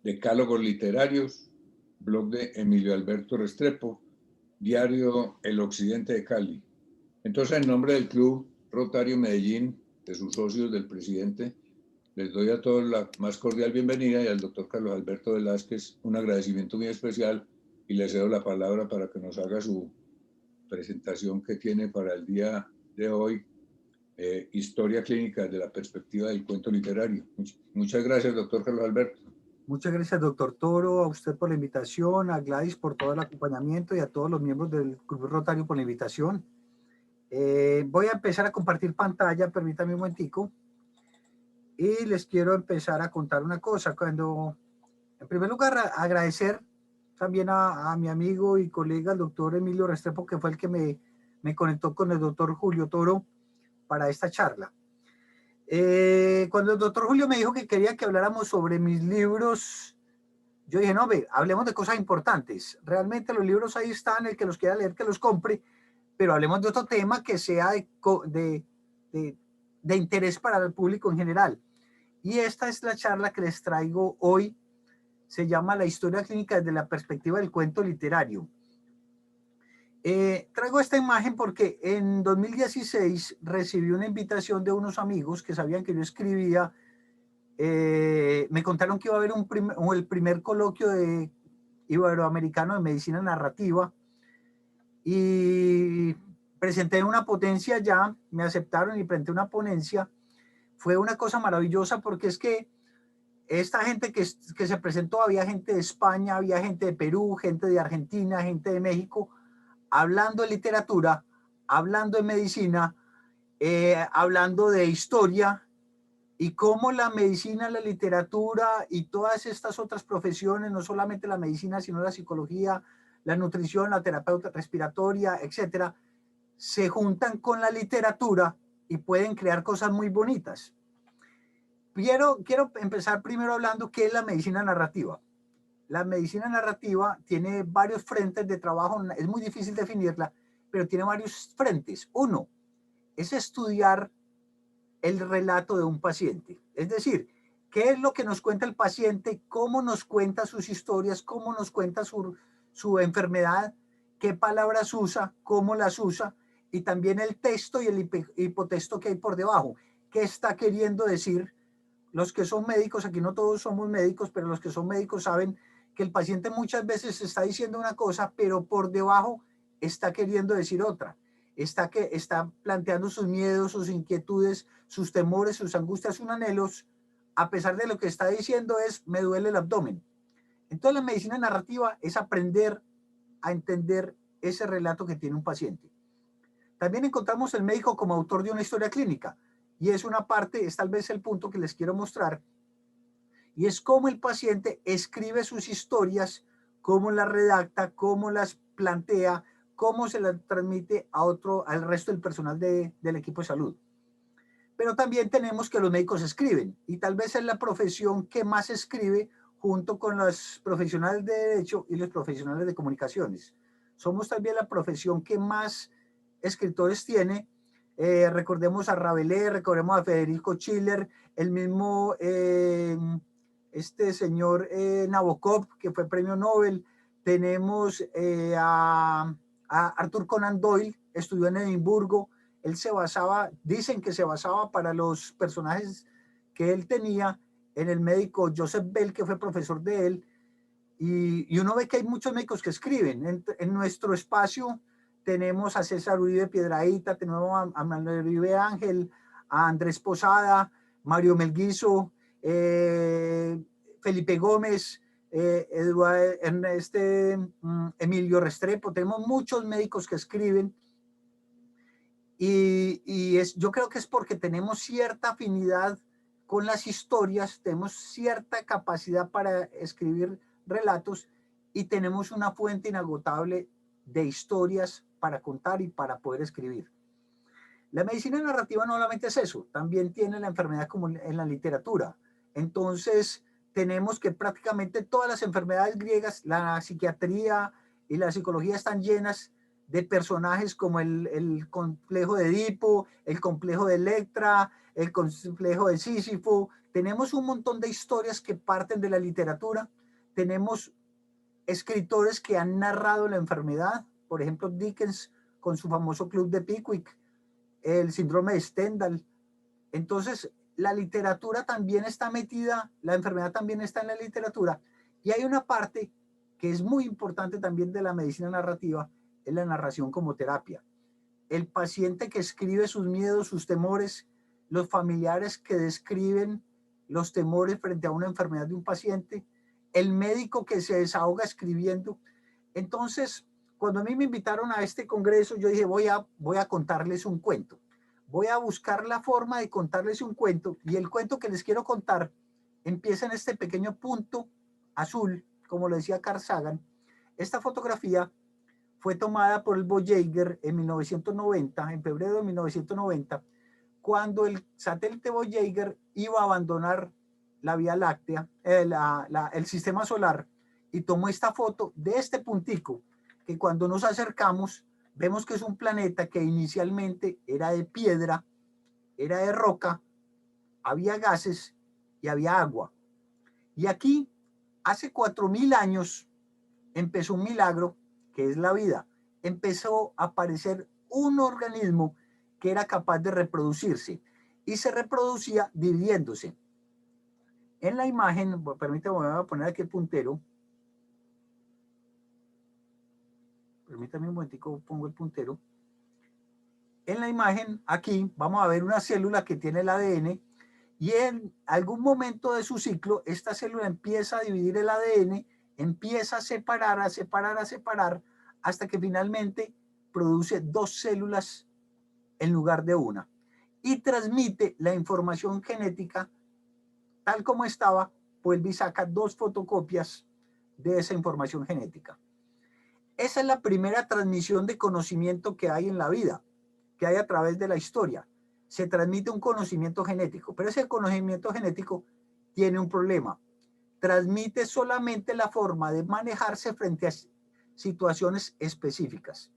Decálogos Literarios, blog de Emilio Alberto Restrepo, diario El Occidente de Cali. Entonces, en nombre del Club Rotario Medellín, de sus socios, del presidente, les doy a todos la más cordial bienvenida y al doctor Carlos Alberto Velázquez un agradecimiento muy especial y le cedo la palabra para que nos haga su presentación que tiene para el día de hoy, Historia Clínica desde la perspectiva del cuento literario. Muchas gracias, doctor Carlos Alberto. Muchas gracias, doctor Toro, a usted por la invitación, a Gladys por todo el acompañamiento y a todos los miembros del Club Rotario por la invitación. Voy a empezar a compartir pantalla, permítame un momentico, y les quiero empezar a contar una cosa. En primer lugar, agradecer también a mi amigo y colega, el doctor Emilio Restrepo, que fue el que me conectó con el doctor Julio Toro para esta charla. Cuando el doctor Julio me dijo que quería que habláramos sobre mis libros, yo dije, no, hablemos de cosas importantes. Realmente los libros ahí están, el que los quiera leer, que los compre, pero hablemos de otro tema que sea de interés para el público en general. Y esta es la charla que les traigo hoy. Se llama La historia clínica desde la perspectiva del cuento literario. Traigo esta imagen porque en 2016 recibí una invitación de unos amigos que sabían que yo escribía. Me contaron que iba a haber el primer coloquio iberoamericano de medicina narrativa y presenté una ponencia ya, me aceptaron y presenté una ponencia. Fue una cosa maravillosa porque es que esta gente que se presentó, había gente de España, había gente de Perú, gente de Argentina, gente de México, hablando de literatura, hablando de medicina, hablando de historia y cómo la medicina, la literatura y todas estas otras profesiones, no solamente la medicina, sino la psicología, la nutrición, la terapeuta respiratoria, etcétera, se juntan con la literatura y pueden crear cosas muy bonitas. Quiero empezar primero hablando qué es la medicina narrativa. La medicina narrativa tiene varios frentes de trabajo, es muy difícil definirla, pero tiene varios frentes. Uno es estudiar el relato de un paciente, es decir, qué es lo que nos cuenta el paciente, cómo nos cuenta sus historias, cómo nos cuenta su enfermedad, qué palabras usa, cómo las usa, y también el texto y el hipotexto que hay por debajo, qué está queriendo decir. Los que son médicos, aquí no todos somos médicos, pero los que son médicos saben que el paciente muchas veces está diciendo una cosa, pero por debajo está queriendo decir otra. Está planteando sus miedos, sus inquietudes, sus temores, sus angustias, sus anhelos, a pesar de lo que está diciendo es, me duele el abdomen. Entonces la medicina narrativa es aprender a entender ese relato que tiene un paciente. También encontramos el médico como autor de una historia clínica, y es una parte, es tal vez el punto que les quiero mostrar, y es cómo el paciente escribe sus historias, cómo las redacta, cómo las plantea, cómo se las transmite al resto del personal del equipo de salud. Pero también tenemos que los médicos escriben, y tal vez es la profesión que más escribe junto con los profesionales de derecho y los profesionales de comunicaciones. Somos también la profesión que más escritores tiene. Recordemos a Rabelais, recordemos a Federico Schiller, el mismo este señor Nabokov, que fue premio Nobel. Tenemos a Arthur Conan Doyle, estudió en Edimburgo. Él se basaba, dicen que se basaba para los personajes que él tenía en el médico Joseph Bell, que fue profesor de él. Y uno ve que hay muchos médicos que escriben. En nuestro espacio tenemos a César Uribe Piedrahíta, tenemos a Manuel Uribe Ángel, a Andrés Posada, Mario Melguizo, Felipe Gómez, Emilio Restrepo. Tenemos muchos médicos que escriben. Yo creo que es porque tenemos cierta afinidad con las historias, tenemos cierta capacidad para escribir relatos y tenemos una fuente inagotable de historias para contar y para poder escribir. La medicina narrativa no solamente es eso, también tiene la enfermedad como en la literatura. Entonces tenemos que prácticamente todas las enfermedades griegas, la psiquiatría y la psicología están llenas de personajes como el complejo de Edipo, el complejo de Electra, el complejo de Sísifo. tenemos un montón de historias que parten de la literatura, tenemos escritores que han narrado la enfermedad, por ejemplo Dickens con su famoso Club de Pickwick, el síndrome de Stendhal. Entonces, la literatura también está metida, la enfermedad también está en la literatura, y hay una parte que es muy importante también de la medicina narrativa, es la narración como terapia. El paciente que escribe sus miedos, sus temores, los familiares que describen los temores frente a una enfermedad de un paciente, el médico que se desahoga escribiendo. Entonces, cuando a mí me invitaron a este congreso, yo dije, voy a contarles un cuento. Voy a buscar la forma de contarles un cuento, y el cuento que les quiero contar empieza en este pequeño punto azul, como lo decía Carl Sagan. Esta fotografía fue tomada por el Voyager en 1990, en febrero de 1990, cuando el satélite Voyager iba a abandonar la Vía Láctea, el sistema solar, y tomó esta foto de este puntico, que cuando nos acercamos vemos que es un planeta que inicialmente era de piedra, era de roca, había gases y había agua. Y aquí, hace 4.000 años, empezó un milagro que es la vida. Empezó a aparecer un organismo que era capaz de reproducirse y se reproducía dividiéndose. En la imagen, permítame, voy a poner aquí el puntero. Permítame un momentico, pongo el puntero. En la imagen, aquí, vamos a ver una célula que tiene el ADN, y en algún momento de su ciclo, esta célula empieza a dividir el ADN, empieza a separar, a separar, a separar, hasta que finalmente produce 2 células en lugar de una, y transmite la información genética tal como estaba, vuelve y saca 2 fotocopias de esa información genética. Esa es la primera transmisión de conocimiento que hay en la vida, que hay a través de la historia. Se transmite un conocimiento genético, pero ese conocimiento genético tiene un problema. Transmite solamente la forma de manejarse frente a situaciones específicas.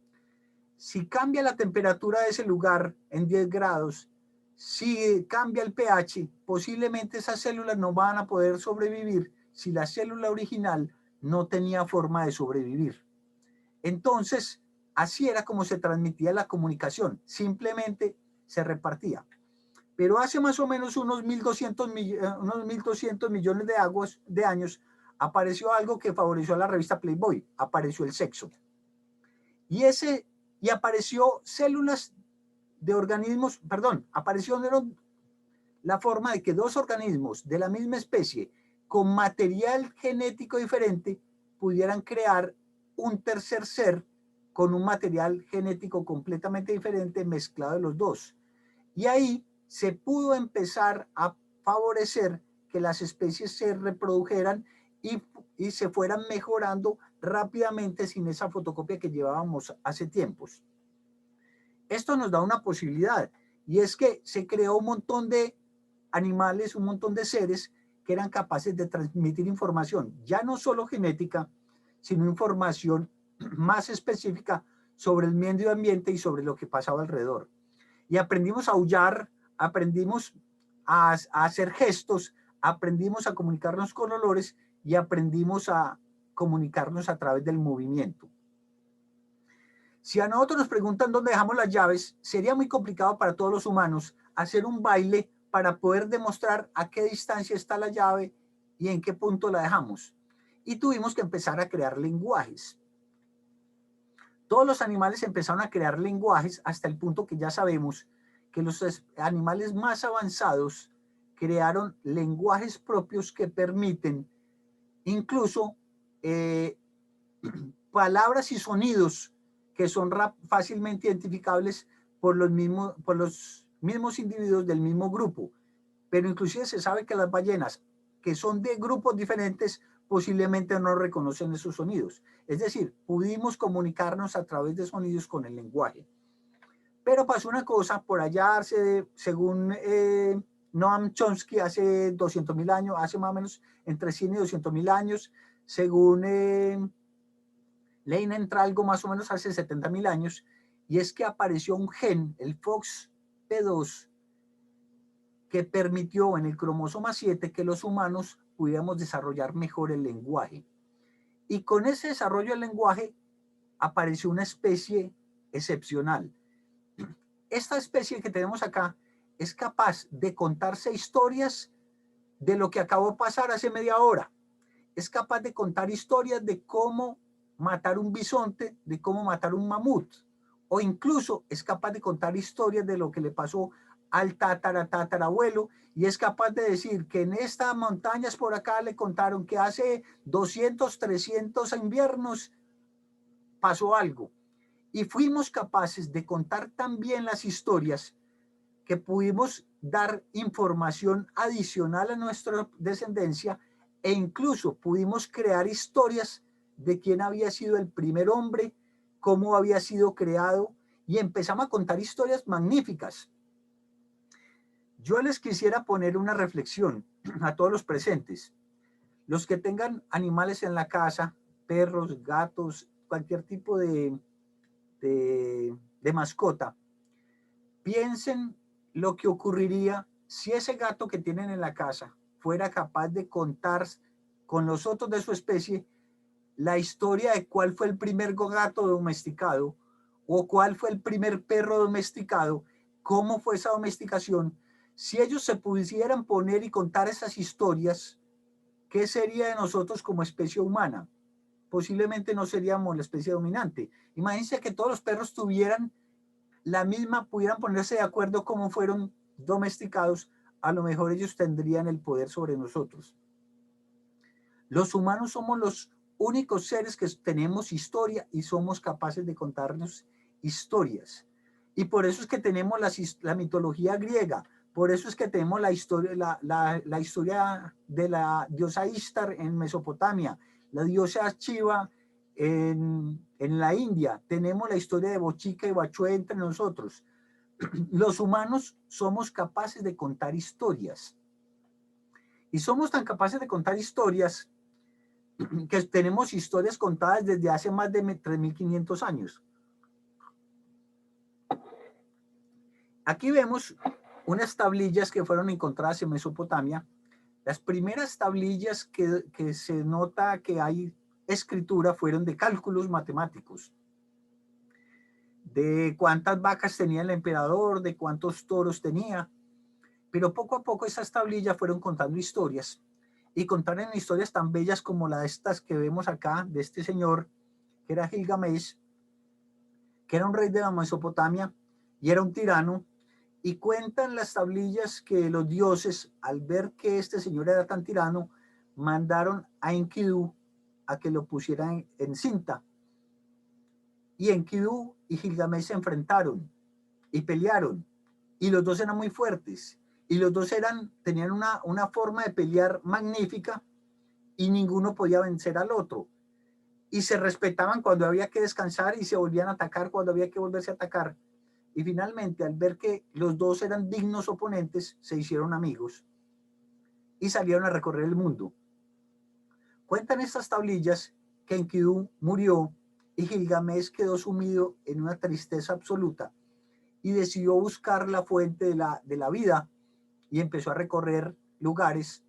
Si cambia la temperatura de ese lugar en 10 grados, si cambia el pH, posiblemente esas células no van a poder sobrevivir si la célula original no tenía forma de sobrevivir. Entonces, así era como se transmitía la comunicación, simplemente se repartía. Pero hace más o menos unos 1.200 millones de años apareció algo que favoreció a la revista Playboy, apareció el sexo. Y apareció células de organismos, apareció la forma de que 2 organismos de la misma especie con material genético diferente pudieran crear un tercer ser con un material genético completamente diferente mezclado de los 2. Y ahí se pudo empezar a favorecer que las especies se reprodujeran y se fueran mejorando rápidamente sin esa fotocopia que llevábamos hace tiempos. Esto nos da una posibilidad, y es que se creó un montón de animales, un montón de seres que eran capaces de transmitir información, ya no solo genética, sino información más específica sobre el medio ambiente y sobre lo que pasaba alrededor. Y aprendimos a aullar, aprendimos a hacer gestos, aprendimos a comunicarnos con olores y aprendimos a comunicarnos a través del movimiento. Si a nosotros nos preguntan dónde dejamos las llaves, sería muy complicado para todos los humanos hacer un baile para poder demostrar a qué distancia está la llave y en qué punto la dejamos. Y tuvimos que empezar a crear lenguajes. Todos los animales empezaron a crear lenguajes hasta el punto que ya sabemos que los animales más avanzados crearon lenguajes propios que permiten incluso palabras y sonidos que son fácilmente identificables por los mismos individuos del mismo grupo. Pero inclusive se sabe que las ballenas, que son de grupos diferentes, posiblemente no reconocen esos sonidos. Es decir, pudimos comunicarnos a través de sonidos con el lenguaje. Pero pasó una cosa, por allá, según Noam Chomsky, hace 200.000 años, hace más o menos entre 100 y 200.000 años, según Leinen algo más o menos hace 70.000 años, y es que apareció un gen, el FOXP2, que permitió en el cromosoma 7 que los humanos pudiéramos desarrollar mejor el lenguaje. Y con ese desarrollo del lenguaje apareció una especie excepcional. Esta especie que tenemos acá es capaz de contarse historias de lo que acabó de pasar hace media hora. Es capaz de contar historias de cómo matar un bisonte, de cómo matar un mamut, o incluso es capaz de contar historias de lo que le pasó al tatarabuelo, y es capaz de decir que en estas montañas por acá le contaron que hace 200, 300 inviernos pasó algo. Y fuimos capaces de contar también las historias que pudimos dar información adicional a nuestra descendencia, e incluso pudimos crear historias de quién había sido el primer hombre, cómo había sido creado, y empezamos a contar historias magníficas. Yo les quisiera poner una reflexión a todos los presentes. Los que tengan animales en la casa, perros, gatos, cualquier tipo de mascota, piensen lo que ocurriría si ese gato que tienen en la casa fuera capaz de contar con los otros de su especie la historia de cuál fue el primer gato domesticado o cuál fue el primer perro domesticado, cómo fue esa domesticación. Si ellos se pudieran poner y contar esas historias, ¿qué sería de nosotros como especie humana? Posiblemente no seríamos la especie dominante. Imagínense que todos los perros tuvieran la misma, pudieran ponerse de acuerdo cómo fueron domesticados, a lo mejor ellos tendrían el poder sobre nosotros. Los humanos somos los únicos seres que tenemos historia y somos capaces de contarnos historias. Y por eso es que tenemos la mitología griega, por eso es que tenemos la historia de la diosa Ishtar en Mesopotamia, la diosa Shiva en la India, tenemos la historia de Bochica y Bachué entre nosotros. Los humanos somos capaces de contar historias. Y somos tan capaces de contar historias que tenemos historias contadas desde hace más de 3.500 años. Aquí vemos unas tablillas que fueron encontradas en Mesopotamia. Las primeras tablillas que se nota que hay escritura fueron de cálculos matemáticos, de cuántas vacas tenía el emperador, de cuántos toros tenía. Pero poco a poco esas tablillas fueron contando historias, y contaron historias tan bellas como la de estas que vemos acá, de este señor que era Gilgamesh, que era un rey de la Mesopotamia y era un tirano. Y cuentan las tablillas que los dioses, al ver que este señor era tan tirano, mandaron a Enkidu a que lo pusieran en cinta. Y Enkidu y Gilgamesh se enfrentaron y pelearon. Y los dos eran muy fuertes. Y los dos tenían una forma de pelear magnífica, y ninguno podía vencer al otro. Y se respetaban cuando había que descansar y se volvían a atacar cuando había que volverse a atacar. Y finalmente, al ver que los dos eran dignos oponentes, se hicieron amigos y salieron a recorrer el mundo. Cuentan estas tablillas que Enkidu murió y Gilgamesh quedó sumido en una tristeza absoluta y decidió buscar la fuente de la vida, y empezó a recorrer lugares.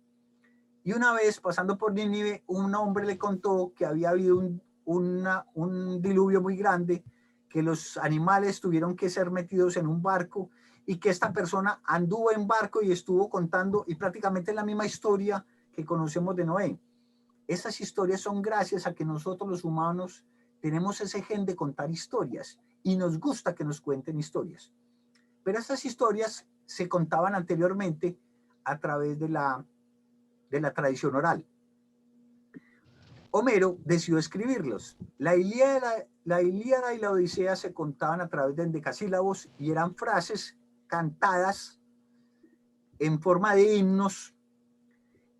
Y una vez, pasando por Nínive, un hombre le contó que había habido un diluvio muy grande, que los animales tuvieron que ser metidos en un barco, y que esta persona anduvo en barco y estuvo contando, y prácticamente la misma historia que conocemos de Noé. Esas historias son gracias a que nosotros los humanos tenemos ese gen de contar historias y nos gusta que nos cuenten historias. Pero esas historias se contaban anteriormente a través de la tradición oral. Homero decidió escribirlos. La Ilíada y la Odisea se contaban a través de endecasílabos y eran frases cantadas en forma de himnos,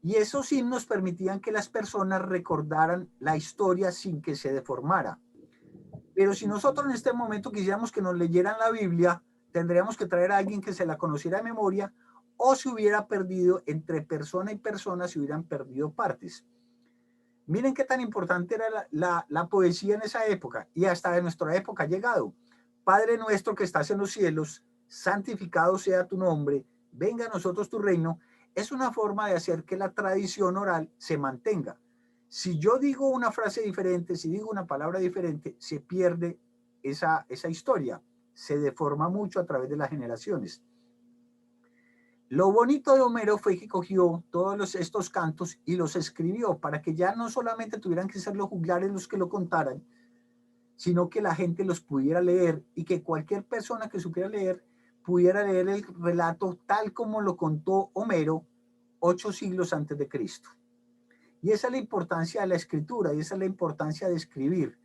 y esos himnos permitían que las personas recordaran la historia sin que se deformara. Pero si nosotros en este momento quisiéramos que nos leyeran la Biblia, tendríamos que traer a alguien que se la conociera de memoria, o se hubiera perdido entre persona y persona, se hubieran perdido partes. Miren qué tan importante era la poesía en esa época, y hasta de nuestra época ha llegado. Padre nuestro que estás en los cielos, santificado sea tu nombre, venga a nosotros tu reino, es una forma de hacer que la tradición oral se mantenga. Si yo digo una frase diferente, si digo una palabra diferente, se pierde esa historia, se deforma mucho a través de las generaciones. Lo bonito de Homero fue que cogió todos estos cantos y los escribió para que ya no solamente tuvieran que ser los juglares los que lo contaran, sino que la gente los pudiera leer y que cualquier persona que supiera leer pudiera leer el relato tal como lo contó Homero 8 siglos antes de Cristo. Y esa es la importancia de la escritura y esa es la importancia de escribir.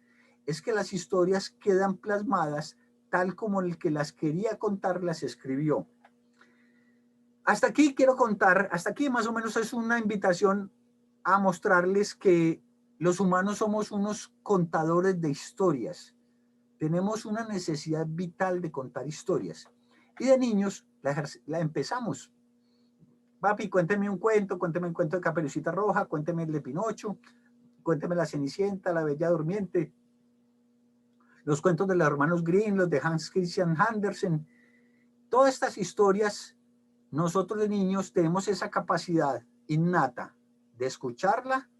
Es que las historias quedan plasmadas tal como el que las quería contar las escribió. Hasta aquí quiero contar, hasta aquí más o menos es una invitación a mostrarles que los humanos somos unos contadores de historias. Tenemos una necesidad vital de contar historias. Y de niños la empezamos. Papi, cuénteme un cuento de Caperucita Roja, cuénteme el de Pinocho, cuénteme la Cenicienta, la Bella Durmiente, los cuentos de los hermanos Grimm, los de Hans Christian Andersen. Todas estas historias, nosotros de niños tenemos esa capacidad innata de escucharla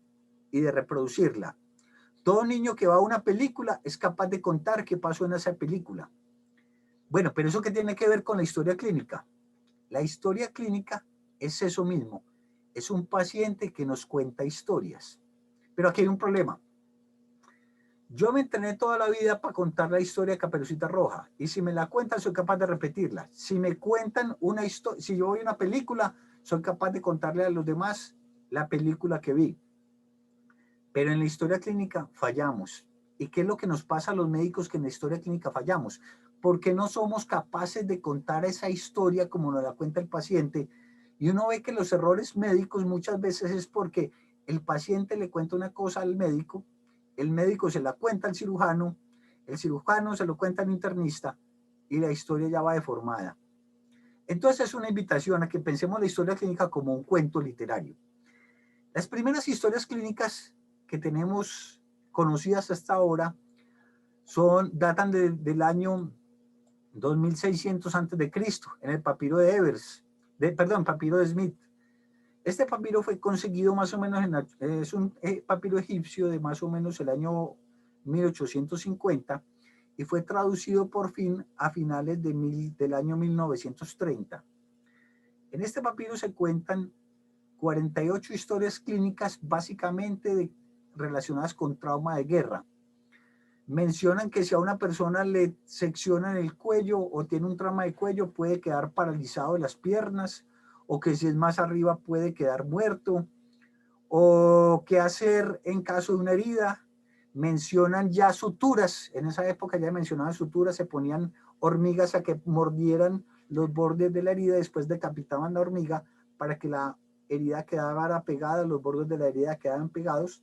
y de reproducirla. Todo niño que va a una película es capaz de contar qué pasó en esa película. Bueno, pero ¿eso qué tiene que ver con la historia clínica? La historia clínica es eso mismo. Es un paciente que nos cuenta historias. Pero aquí hay un problema. Yo me entrené toda la vida para contar la historia de Caperucita Roja. Y si me la cuentan, soy capaz de repetirla. Si me cuentan una historia, si yo voy a una película, soy capaz de contarle a los demás la película que vi. Pero en la historia clínica fallamos. ¿Y qué es lo que nos pasa a los médicos que en la historia clínica fallamos? Porque no somos capaces de contar esa historia como nos la cuenta el paciente. Y uno ve que los errores médicos muchas veces es porque el paciente le cuenta una cosa al médico, el médico se la cuenta al cirujano, el cirujano se lo cuenta al internista y la historia ya va deformada. Entonces es una invitación a que pensemos la historia clínica como un cuento literario. Las primeras historias clínicas que tenemos conocidas hasta ahora datan del año 2600 antes de Cristo, en el papiro de Evers, papiro de Smith. Este papiro fue conseguido más o menos, es un papiro egipcio de más o menos el año 1850 y fue traducido por fin a finales del año 1930. En este papiro se cuentan 48 historias clínicas básicamente relacionadas con trauma de guerra. Mencionan que si a una persona le seccionan el cuello o tiene un trauma de cuello puede quedar paralizado de las piernas, o que si es más arriba puede quedar muerto, o qué hacer en caso de una herida. Mencionan ya suturas, en esa época ya mencionaban suturas, se ponían hormigas a que mordieran los bordes de la herida, después decapitaban la hormiga para que la herida quedara pegada, los bordes de la herida quedaban pegados.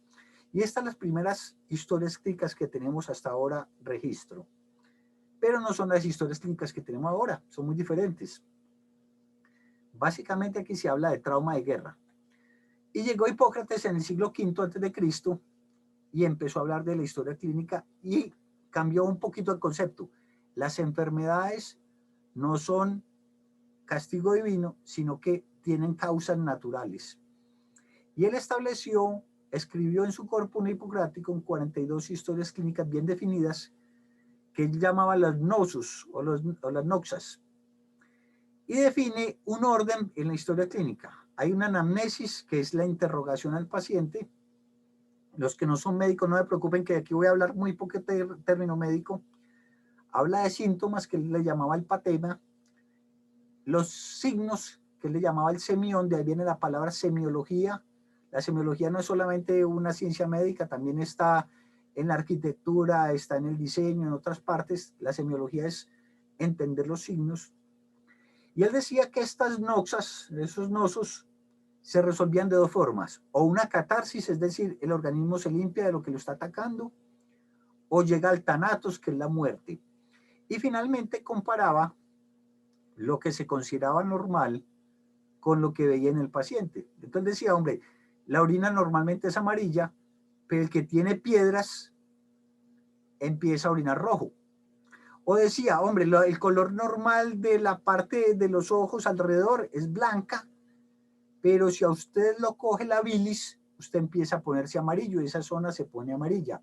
Y estas son las primeras historias clínicas que tenemos hasta ahora registro. Pero no son las historias clínicas que tenemos ahora, son muy diferentes. Básicamente aquí se habla de trauma de guerra. Y llegó Hipócrates en el siglo V antes de Cristo y empezó a hablar de la historia clínica y cambió un poquito el concepto. Las enfermedades no son castigo divino, sino que tienen causas naturales. Y él escribió en su corpus hipocrático en 42 historias clínicas bien definidas que él llamaba las nosus o las noxas. Y define un orden en la historia clínica. Hay una anamnesis, que es la interrogación al paciente. Los que no son médicos no se preocupen, que aquí voy a hablar muy poco término médico. Habla de síntomas, que él le llamaba el patema. Los signos, que él le llamaba el semión, de ahí viene la palabra semiología. La semiología no es solamente una ciencia médica, también está en la arquitectura, está en el diseño, en otras partes. La semiología es entender los signos. Y él decía que estas noxas, esos nosos, se resolvían de dos formas. O una catarsis, es decir, el organismo se limpia de lo que lo está atacando, o llega al thanatos, que es la muerte. Y finalmente comparaba lo que se consideraba normal con lo que veía en el paciente. Entonces decía, hombre, la orina normalmente es amarilla, pero el que tiene piedras empieza a orinar rojo. O decía, hombre, el color normal de la parte de los ojos alrededor es blanca, pero si a usted lo coge la bilis, usted empieza a ponerse amarillo y esa zona se pone amarilla.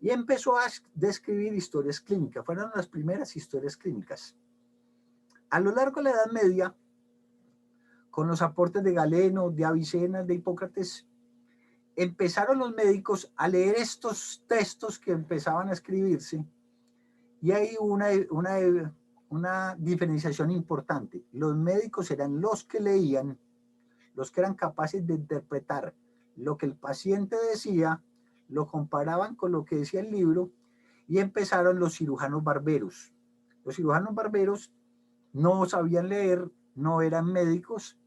Y empezó a describir historias clínicas. Fueron las primeras historias clínicas. A lo largo de la Edad Media, con los aportes de Galeno, de Avicena, de Hipócrates, empezaron los médicos a leer estos textos que empezaban a escribirse y hay una diferenciación importante. Los médicos eran los que leían, los que eran capaces de interpretar lo que el paciente decía, lo comparaban con lo que decía el libro y empezaron los cirujanos barberos. Los cirujanos barberos no sabían leer, no eran médicos,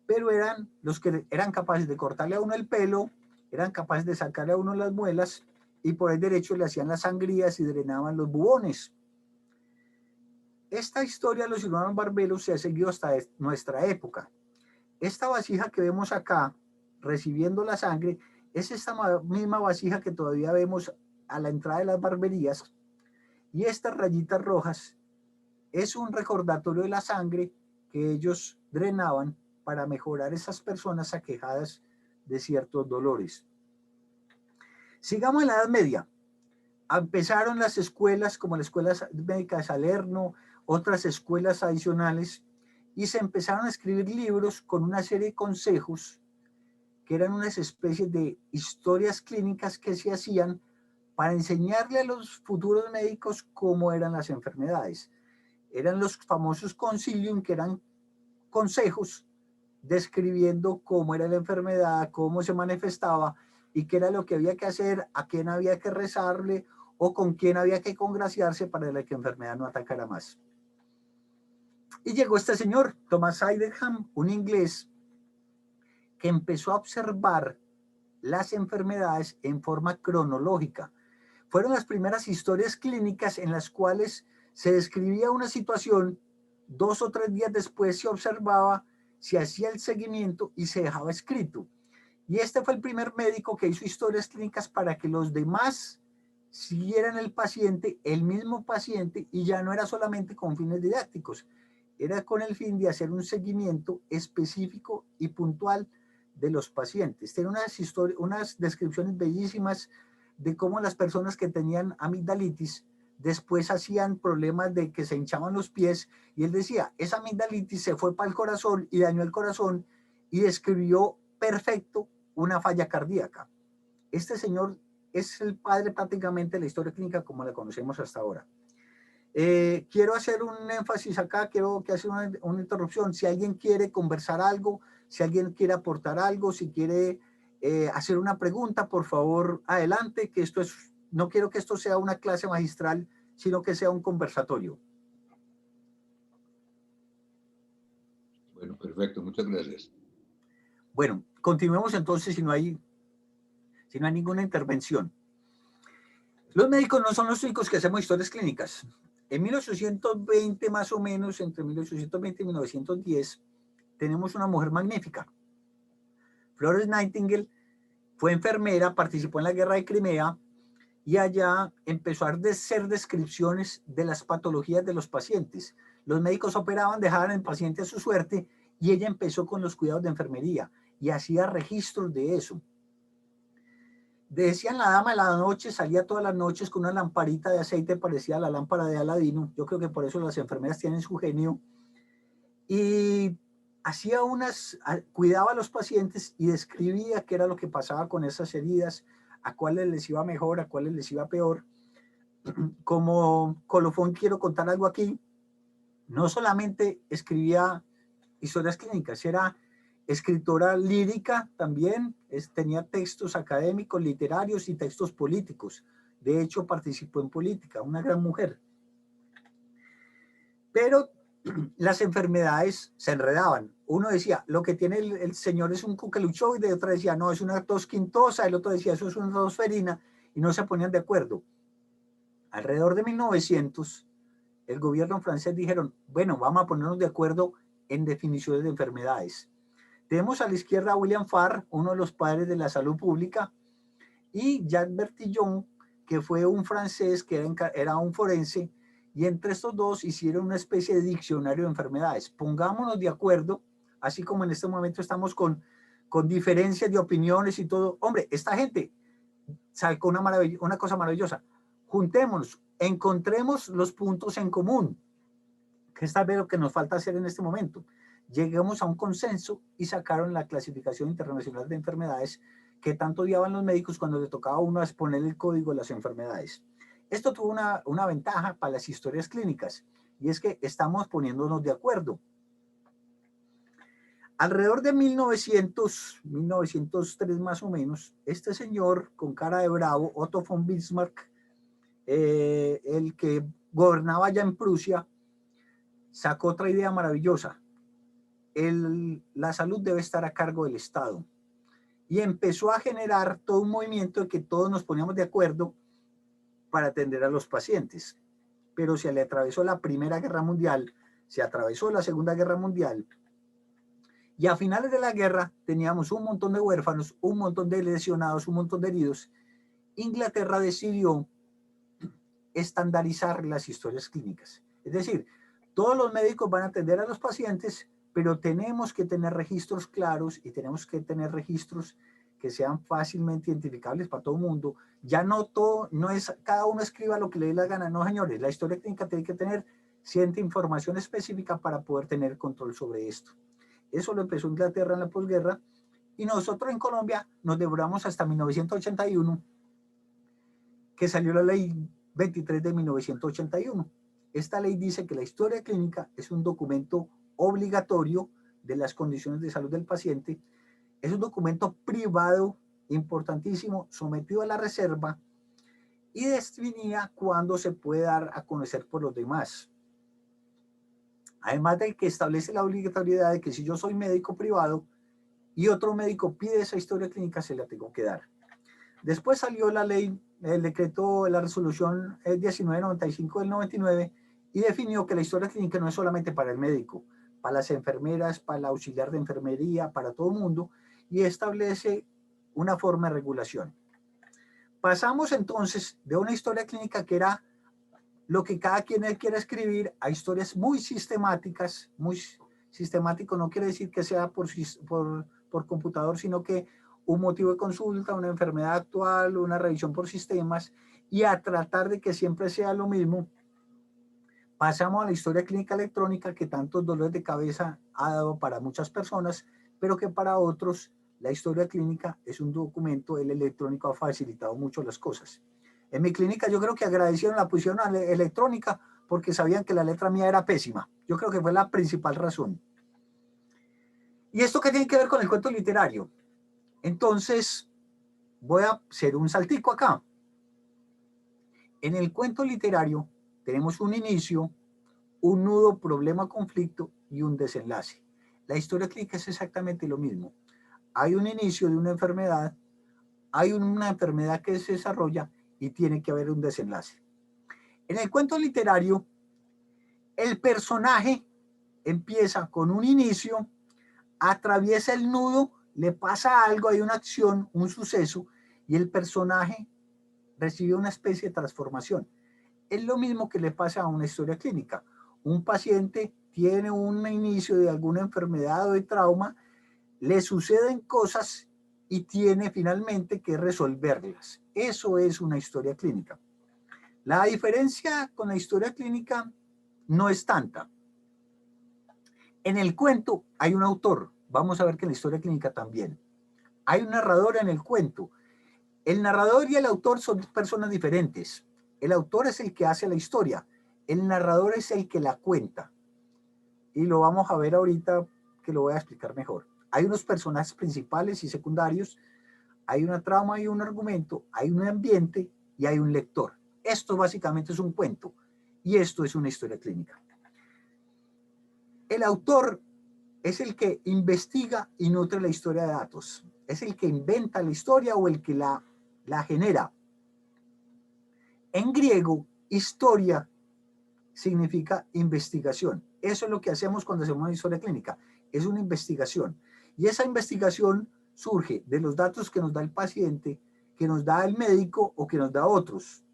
pero eran los que eran capaces de cortarle a uno el pelo, eran capaces de sacarle a uno las muelas y por el derecho le hacían las sangrías y drenaban los bubones. Esta historia de los cirujanos barberos se ha seguido hasta nuestra época. Esta vasija que vemos acá, recibiendo la sangre, es esta misma vasija que todavía vemos a la entrada de las barberías. Y estas rayitas rojas es un recordatorio de la sangre que ellos drenaban para mejorar esas personas aquejadas de ciertos dolores. Sigamos en la Edad Media. Empezaron las escuelas como la Escuela Médica de Salerno, otras escuelas adicionales, y se empezaron a escribir libros con una serie de consejos que eran unas especies de historias clínicas que se hacían para enseñarle a los futuros médicos cómo eran las enfermedades. Eran los famosos concilium, que eran consejos describiendo cómo era la enfermedad, cómo se manifestaba y qué era lo que había que hacer, a quién había que rezarle o con quién había que congraciarse para que la enfermedad no atacara más. Y llegó este señor, Thomas Sydenham, un inglés, que empezó a observar las enfermedades en forma cronológica. Fueron las primeras historias clínicas en las cuales se describía una situación, 2 o 3 días después se observaba, se hacía el seguimiento y se dejaba escrito. Y este fue el primer médico que hizo historias clínicas para que los demás siguieran el mismo paciente, y ya no era solamente con fines didácticos, era con el fin de hacer un seguimiento específico y puntual de los pacientes. Tiene unas descripciones bellísimas de cómo las personas que tenían amigdalitis después hacían problemas de que se hinchaban los pies, y él decía, esa amigdalitis se fue para el corazón y dañó el corazón, y describió perfecto una falla cardíaca. Este señor es el padre prácticamente de la historia clínica como la conocemos hasta ahora. Quiero hacer un énfasis acá, quiero que hacer una interrupción. Si alguien quiere conversar algo, si alguien quiere aportar algo, si quiere hacer una pregunta, por favor, adelante, que esto es, no quiero que esto sea una clase magistral, sino que sea un conversatorio. Bueno, perfecto, muchas gracias. Bueno, continuemos entonces si no hay ninguna intervención. Los médicos no son los únicos que hacemos historias clínicas. En 1820 más o menos, entre 1820 y 1910, tenemos una mujer magnífica. Florence Nightingale fue enfermera, participó en la guerra de Crimea y allá empezó a hacer descripciones de las patologías de los pacientes. Los médicos operaban, dejaban al paciente a su suerte y ella empezó con los cuidados de enfermería y hacía registros de eso. Decían la dama de la noche, salía todas las noches con una lamparita de aceite parecida a la lámpara de Aladino. Yo creo que por eso las enfermeras tienen su genio. Y hacía cuidaba a los pacientes y describía qué era lo que pasaba con esas heridas, a cuáles les iba mejor, a cuáles les iba peor. Como colofón quiero contar algo aquí. No solamente escribía historias clínicas, era escritora lírica también, tenía textos académicos, literarios y textos políticos. De hecho, participó en política, una gran mujer. Pero las enfermedades se enredaban. Uno decía, lo que tiene el señor es un cuqueluchoide, otro decía, no, es una tos quintosa, el otro decía, eso es una tosferina, y no se ponían de acuerdo. Alrededor de 1900, el gobierno francés dijeron, bueno, vamos a ponernos de acuerdo en definiciones de enfermedades. Tenemos a la izquierda a William Farr, uno de los padres de la salud pública, y Jacques Bertillon, que fue un francés que era un forense, y entre estos dos hicieron una especie de diccionario de enfermedades. Pongámonos de acuerdo, así como en este momento estamos con diferencias de opiniones y todo. Hombre, esta gente sacó una cosa maravillosa. Juntémonos, encontremos los puntos en común, que es tal vez lo que nos falta hacer en este momento. Lleguemos a un consenso y sacaron la clasificación internacional de enfermedades que tanto odiaban los médicos cuando le tocaba a uno exponer el código de las enfermedades. Esto tuvo una ventaja para las historias clínicas, y es que estamos poniéndonos de acuerdo. Alrededor de 1903 más o menos, este señor con cara de bravo, Otto von Bismarck, el que gobernaba ya en Prusia, sacó otra idea maravillosa. La salud debe estar a cargo del Estado. Y empezó a generar todo un movimiento de que todos nos poníamos de acuerdo para atender a los pacientes. Pero se le atravesó la Primera Guerra Mundial, se atravesó la Segunda Guerra Mundial, y a finales de la guerra teníamos un montón de huérfanos, un montón de lesionados, un montón de heridos. Inglaterra decidió estandarizar las historias clínicas. Es decir, todos los médicos van a atender a los pacientes, pero tenemos que tener registros claros y tenemos que tener registros que sean fácilmente identificables para todo el mundo. Ya no todo, no es cada uno escriba lo que le dé la gana. No, señores, la historia clínica tiene que tener cierta información específica para poder tener control sobre esto. Eso lo empezó Inglaterra en la posguerra, y nosotros en Colombia nos devoramos hasta 1981, que salió la ley 23 de 1981. Esta ley dice que la historia clínica es un documento obligatorio de las condiciones de salud del paciente. Es un documento privado importantísimo, sometido a la reserva, y definía cuándo se puede dar a conocer por los demás. Además de que establece la obligatoriedad de que si yo soy médico privado y otro médico pide esa historia clínica, se la tengo que dar. Después salió la ley, el decreto, la resolución 1995 del 99, y definió que la historia clínica no es solamente para el médico, para las enfermeras, para el auxiliar de enfermería, para todo el mundo, y establece una forma de regulación. Pasamos entonces de una historia clínica que era lo que cada quien quiera escribir, a historias muy sistemáticas. Muy sistemático no quiere decir que sea por computador, sino que un motivo de consulta, una enfermedad actual, una revisión por sistemas, y a tratar de que siempre sea lo mismo. Pasamos a la historia clínica electrónica, que tantos dolores de cabeza ha dado para muchas personas, pero que para otros la historia clínica es un documento, el electrónico ha facilitado mucho las cosas. En mi clínica yo creo que agradecieron la posición electrónica porque sabían que la letra mía era pésima. Yo creo que fue la principal razón. ¿Y esto qué tiene que ver con el cuento literario? Entonces, voy a hacer un saltico acá. En el cuento literario tenemos un inicio, un nudo, problema, conflicto y un desenlace. La historia clínica es exactamente lo mismo. Hay un inicio de una enfermedad, hay una enfermedad que se desarrolla y tiene que haber un desenlace. En el cuento literario, el personaje empieza con un inicio, atraviesa el nudo, le pasa algo, hay una acción, un suceso, y el personaje recibe una especie de transformación. Es lo mismo que le pasa a una historia clínica. Un paciente tiene un inicio de alguna enfermedad o de trauma, le suceden cosas y tiene finalmente que resolverlas. Eso es una historia clínica. La diferencia con la historia clínica no es tanta. En el cuento hay un autor. Vamos a ver que en la historia clínica también. Hay un narrador en el cuento. El narrador y el autor son personas diferentes. El autor es el que hace la historia. El narrador es el que la cuenta. Y lo vamos a ver ahorita, que lo voy a explicar mejor. Hay unos personajes principales y secundarios. Hay una trama y un argumento. Hay un ambiente y hay un lector. Esto básicamente es un cuento. Y esto es una historia clínica. El autor es el que investiga y nutre la historia de datos. Es el que inventa la historia o el que la genera. En griego, historia significa investigación. Eso es lo que hacemos cuando hacemos una historia clínica. Es una investigación. Y esa investigación surge de los datos que nos da el paciente, que nos da el médico o que nos da otros.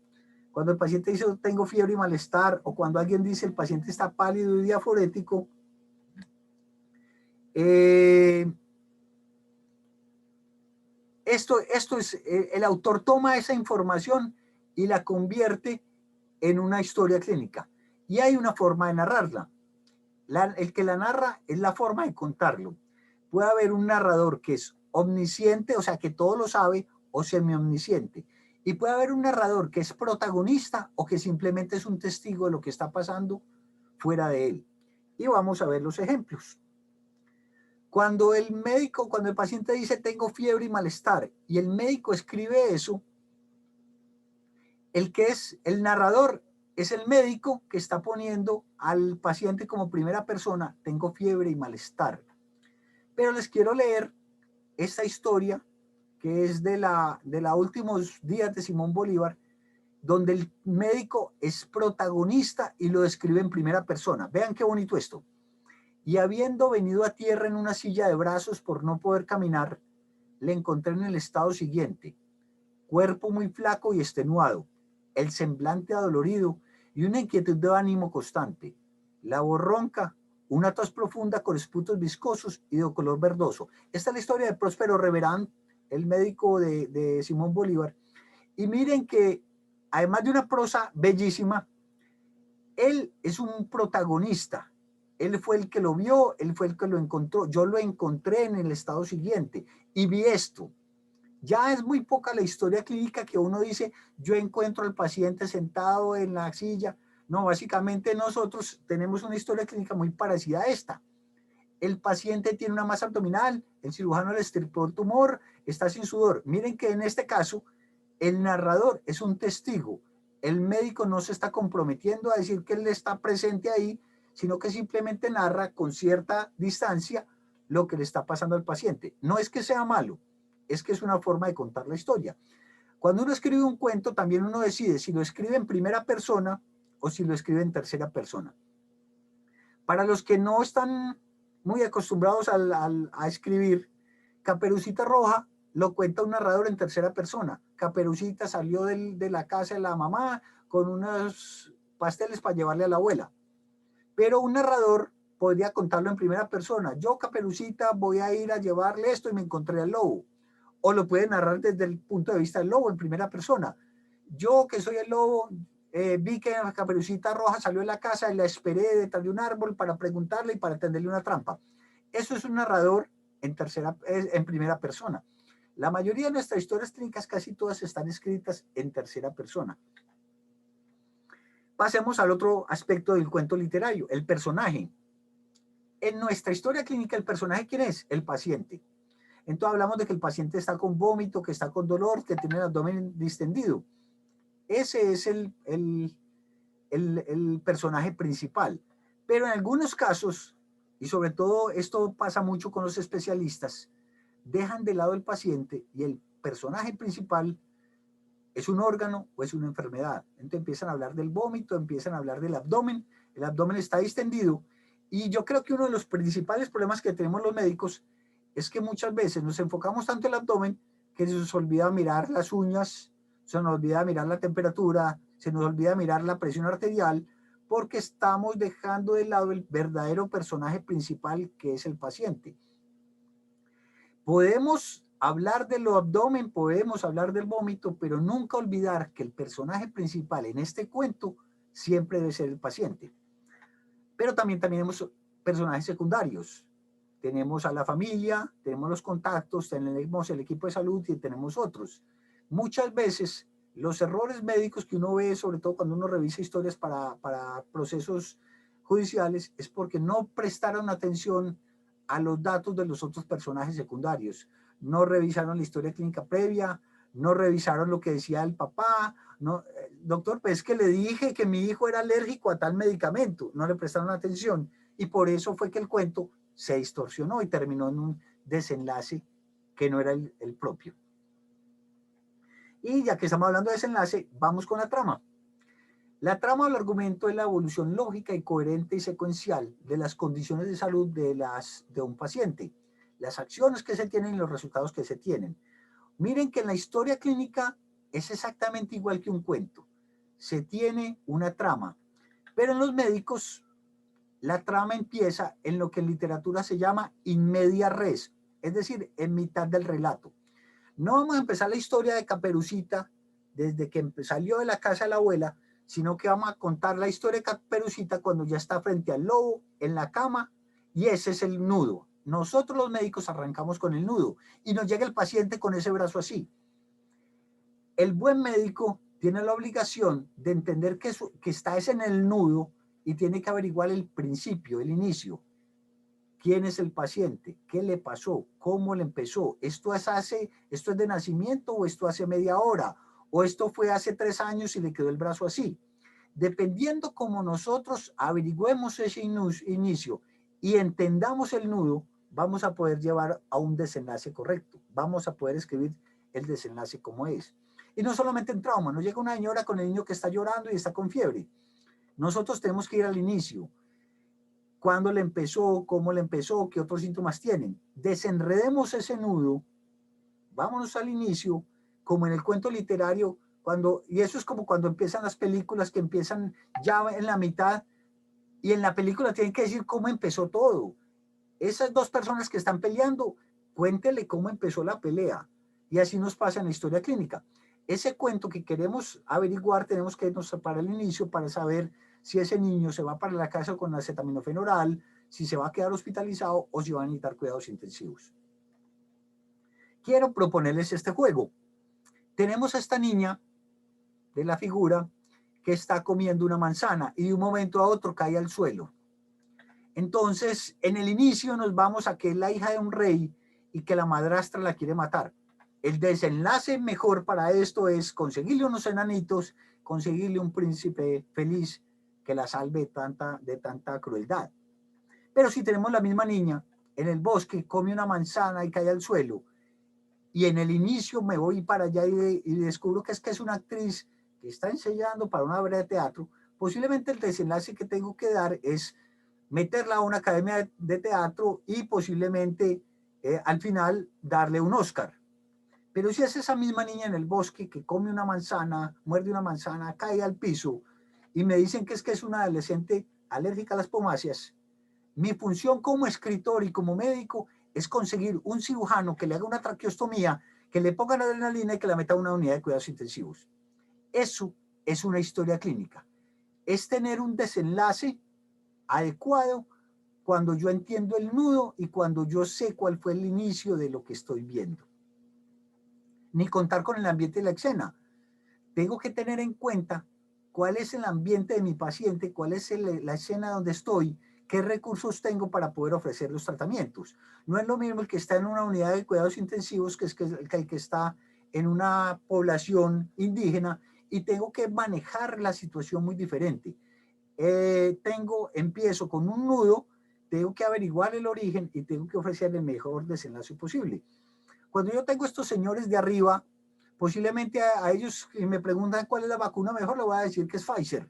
Cuando el paciente dice tengo fiebre y malestar, o cuando alguien dice el paciente está pálido y diaforético, esto es, el autor toma esa información y la convierte en una historia clínica. Y hay una forma de narrarla. El que la narra es la forma de contarlo. Puede haber un narrador que es omnisciente, o sea, que todo lo sabe, o semi-omnisciente. Y puede haber un narrador que es protagonista o que simplemente es un testigo de lo que está pasando fuera de él. Y vamos a ver los ejemplos. Cuando el paciente dice tengo fiebre y malestar, y el médico escribe eso, el que es el narrador es el médico que está poniendo al paciente como primera persona, tengo fiebre y malestar. Pero les quiero leer esta historia que es de la últimos días de Simón Bolívar, donde el médico es protagonista y lo describe en primera persona. Vean qué bonito esto. Y habiendo venido a tierra en una silla de brazos por no poder caminar, le encontré en el estado siguiente: cuerpo muy flaco y extenuado, el semblante adolorido y una inquietud de ánimo constante, la voz ronca, una tos profunda con esputos viscosos y de color verdoso. Esta es la historia de Próspero Reverán, el médico de Simón Bolívar. Y miren que, además de una prosa bellísima, él es un protagonista. Él fue el que lo vio, él fue el que lo encontró. Yo lo encontré en el estado siguiente y vi esto. Ya es muy poca la historia clínica que uno dice, yo encuentro al paciente sentado en la silla. No, básicamente nosotros tenemos una historia clínica muy parecida a esta. El paciente tiene una masa abdominal, el cirujano le extirpó el tumor, está sin sudor. Miren que en este caso, el narrador es un testigo. El médico no se está comprometiendo a decir que él está presente ahí, sino que simplemente narra con cierta distancia lo que le está pasando al paciente. No es que sea malo, es que es una forma de contar la historia. Cuando uno escribe un cuento, también uno decide si lo escribe en primera persona o si lo escribe en tercera persona. Para los que no están muy acostumbrados a escribir, Caperucita Roja lo cuenta un narrador en tercera persona. Caperucita salió de la casa de la mamá con unos pasteles para llevarle a la abuela. Pero un narrador podría contarlo en primera persona. Yo, Caperucita, voy a ir a llevarle esto y me encontré al lobo. O lo puede narrar desde el punto de vista del lobo en primera persona. Yo, que soy el lobo, vi que Caperucita Roja salió de la casa y la esperé detrás de un árbol para preguntarle y para tenderle una trampa. Eso es un narrador en primera persona. La mayoría de nuestras historias clínicas, casi todas están escritas en tercera persona. Pasemos al otro aspecto del cuento literario, el personaje. En nuestra historia clínica, ¿el personaje quién es? El paciente. Entonces hablamos de que el paciente está con vómito, que está con dolor, que tiene el abdomen distendido. Ese es el personaje principal. Pero en algunos casos, y sobre todo esto pasa mucho con los especialistas, dejan de lado el paciente y el personaje principal es un órgano o es una enfermedad. Entonces empiezan a hablar del vómito, empiezan a hablar del abdomen, el abdomen está distendido. Y yo creo que uno de los principales problemas que tenemos los médicos es que muchas veces nos enfocamos tanto en el abdomen que se nos olvida mirar las uñas, se nos olvida mirar la temperatura, se nos olvida mirar la presión arterial, porque estamos dejando de lado el verdadero personaje principal que es el paciente. Podemos hablar del abdomen, podemos hablar del vómito, pero nunca olvidar que el personaje principal en este cuento siempre debe ser el paciente. Pero también tenemos personajes secundarios. Tenemos a la familia, tenemos los contactos, tenemos el equipo de salud y tenemos otros. Muchas veces los errores médicos que uno ve, sobre todo cuando uno revisa historias para procesos judiciales, es porque no prestaron atención a los datos de los otros personajes secundarios. No revisaron la historia clínica previa, no revisaron lo que decía el papá. No, doctor, pues es que le dije que mi hijo era alérgico a tal medicamento, no le prestaron atención y por eso fue que el cuento se distorsionó y terminó en un desenlace que no era el propio. Y ya que estamos hablando de desenlace, vamos con la trama. La trama del argumento es la evolución lógica y coherente y secuencial de las condiciones de salud de un paciente, las acciones que se tienen y los resultados que se tienen. Miren que en la historia clínica es exactamente igual que un cuento. se tiene una trama, pero en los médicos la trama empieza en lo que en literatura se llama in media res, es decir, en mitad del relato. No vamos a empezar la historia de Caperucita desde que salió de la casa de la abuela, sino que vamos a contar la historia de Caperucita cuando ya está frente al lobo, en la cama, y ese es el nudo. Nosotros los médicos arrancamos con el nudo y nos llega el paciente con ese brazo así. El buen médico tiene la obligación de entender que está en el nudo y tiene que averiguar el principio, el inicio. ¿Quién es el paciente? ¿Qué le pasó? ¿Cómo le empezó? ¿Esto es de nacimiento o esto hace media hora? ¿O esto fue hace 3 años y le quedó el brazo así? Dependiendo cómo nosotros averigüemos ese inicio y entendamos el nudo, vamos a poder llevar a un desenlace correcto. Vamos a poder escribir el desenlace como es. Y no solamente en trauma, nos llega una señora con el niño que está llorando y está con fiebre. Nosotros tenemos que ir al inicio. ¿Cuándo le empezó? ¿Cómo le empezó? ¿Qué otros síntomas tienen? Desenredemos ese nudo, vámonos al inicio, como en el cuento literario, y eso es como cuando empiezan las películas que empiezan ya en la mitad y en la película tienen que decir cómo empezó todo. Esas dos personas que están peleando, cuéntele cómo empezó la pelea. Y así nos pasa en la historia clínica. Ese cuento que queremos averiguar, tenemos que irnos para el inicio para saber si ese niño se va para la casa con acetaminofén oral, si se va a quedar hospitalizado o si va a necesitar cuidados intensivos. Quiero proponerles este juego. Tenemos a esta niña de la figura que está comiendo una manzana y de un momento a otro cae al suelo. Entonces, en el inicio nos vamos a que es la hija de un rey y que la madrastra la quiere matar. El desenlace mejor para esto es conseguirle unos enanitos, conseguirle un príncipe feliz que la salve de tanta crueldad. Pero si tenemos la misma niña en el bosque, come una manzana y cae al suelo, y en el inicio me voy para allá y descubro que es una actriz que está ensayando para una obra de teatro, posiblemente el desenlace que tengo que dar es meterla a una academia de teatro y posiblemente al final darle un Oscar. Pero si es esa misma niña en el bosque que come una manzana, muerde una manzana, cae al piso y me dicen que es una adolescente alérgica a las pomáceas, mi función como escritor y como médico es conseguir un cirujano que le haga una traqueostomía, que le ponga la adrenalina y que la meta a una unidad de cuidados intensivos. Eso es una historia clínica. Es tener un desenlace adecuado cuando yo entiendo el nudo y cuando yo sé cuál fue el inicio de lo que estoy viendo. Ni contar con el ambiente de la escena. Tengo que tener en cuenta cuál es el ambiente de mi paciente, cuál es la escena donde estoy, qué recursos tengo para poder ofrecer los tratamientos. No es lo mismo el que está en una unidad de cuidados intensivos que el que está en una población indígena y tengo que manejar la situación muy diferente. Empiezo con un nudo, tengo que averiguar el origen y tengo que ofrecer el mejor desenlace posible. Cuando yo tengo estos señores de arriba, posiblemente a ellos me preguntan cuál es la vacuna mejor, le voy a decir que es Pfizer.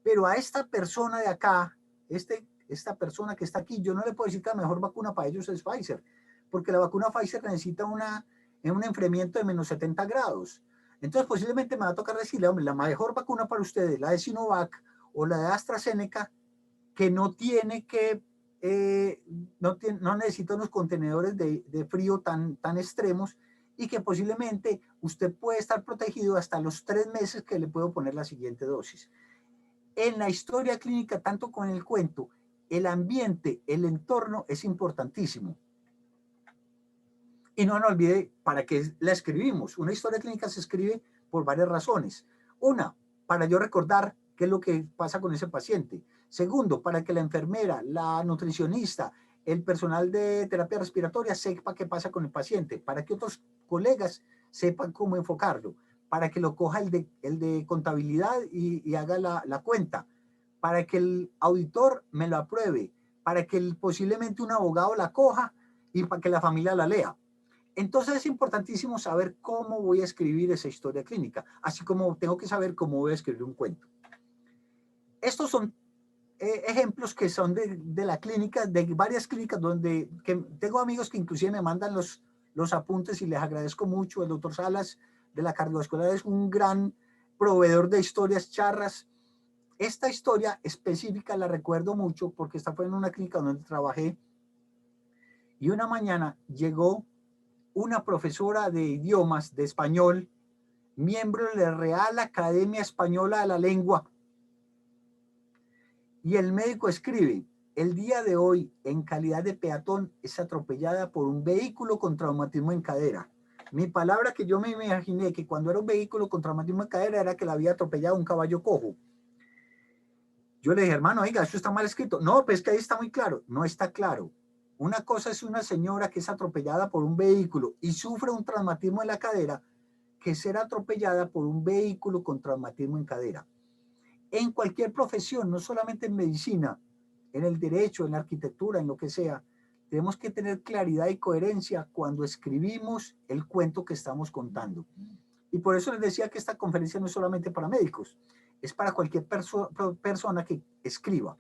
Pero a esta persona de acá, esta persona que está aquí, yo no le puedo decir que la mejor vacuna para ellos es Pfizer, porque la vacuna Pfizer necesita un enfriamiento de menos 70 grados. Entonces posiblemente me va a tocar decirle, hombre, la mejor vacuna para ustedes, la de Sinovac o la de AstraZeneca, que no tiene que no necesita unos contenedores de frío tan extremos y que posiblemente usted puede estar protegido hasta los 3 meses que le puedo poner la siguiente dosis. En la historia clínica, tanto con el cuento, el ambiente, el entorno es importantísimo. Y no nos olvide para qué la escribimos. Una historia clínica se escribe por varias razones. Una, para yo recordar qué es lo que pasa con ese paciente. Segundo, para que la enfermera, la nutricionista, el personal de terapia respiratoria sepa qué pasa con el paciente, para que otros colegas sepan cómo enfocarlo, para que lo coja el de contabilidad y haga la cuenta, para que el auditor me lo apruebe, para que posiblemente un abogado la coja y para que la familia la lea. Entonces es importantísimo saber cómo voy a escribir esa historia clínica, así como tengo que saber cómo voy a escribir un cuento. Estos son ejemplos que son de la clínica, de varias clínicas que tengo amigos que inclusive me mandan los apuntes y les agradezco mucho. El doctor Salas de la cardiovascular es un gran proveedor de historias charras. Esta historia específica la recuerdo mucho porque esta fue en una clínica donde trabajé y una mañana llegó una profesora de idiomas, de español, miembro de la Real Academia Española de la Lengua, y el médico escribe: el día de hoy, en calidad de peatón, es atropellada por un vehículo con traumatismo en cadera. Mi palabra que yo me imaginé que cuando era un vehículo con traumatismo en cadera era que la había atropellado un caballo cojo. Yo le dije: hermano, oiga, eso está mal escrito. No, pues que ahí está muy claro. No está claro. Una cosa es una señora que es atropellada por un vehículo y sufre un traumatismo en la cadera, que ser atropellada por un vehículo con traumatismo en cadera. En cualquier profesión, no solamente en medicina, en el derecho, en la arquitectura, en lo que sea, tenemos que tener claridad y coherencia cuando escribimos el cuento que estamos contando. Y por eso les decía que esta conferencia no es solamente para médicos, es para cualquier persona que escriba.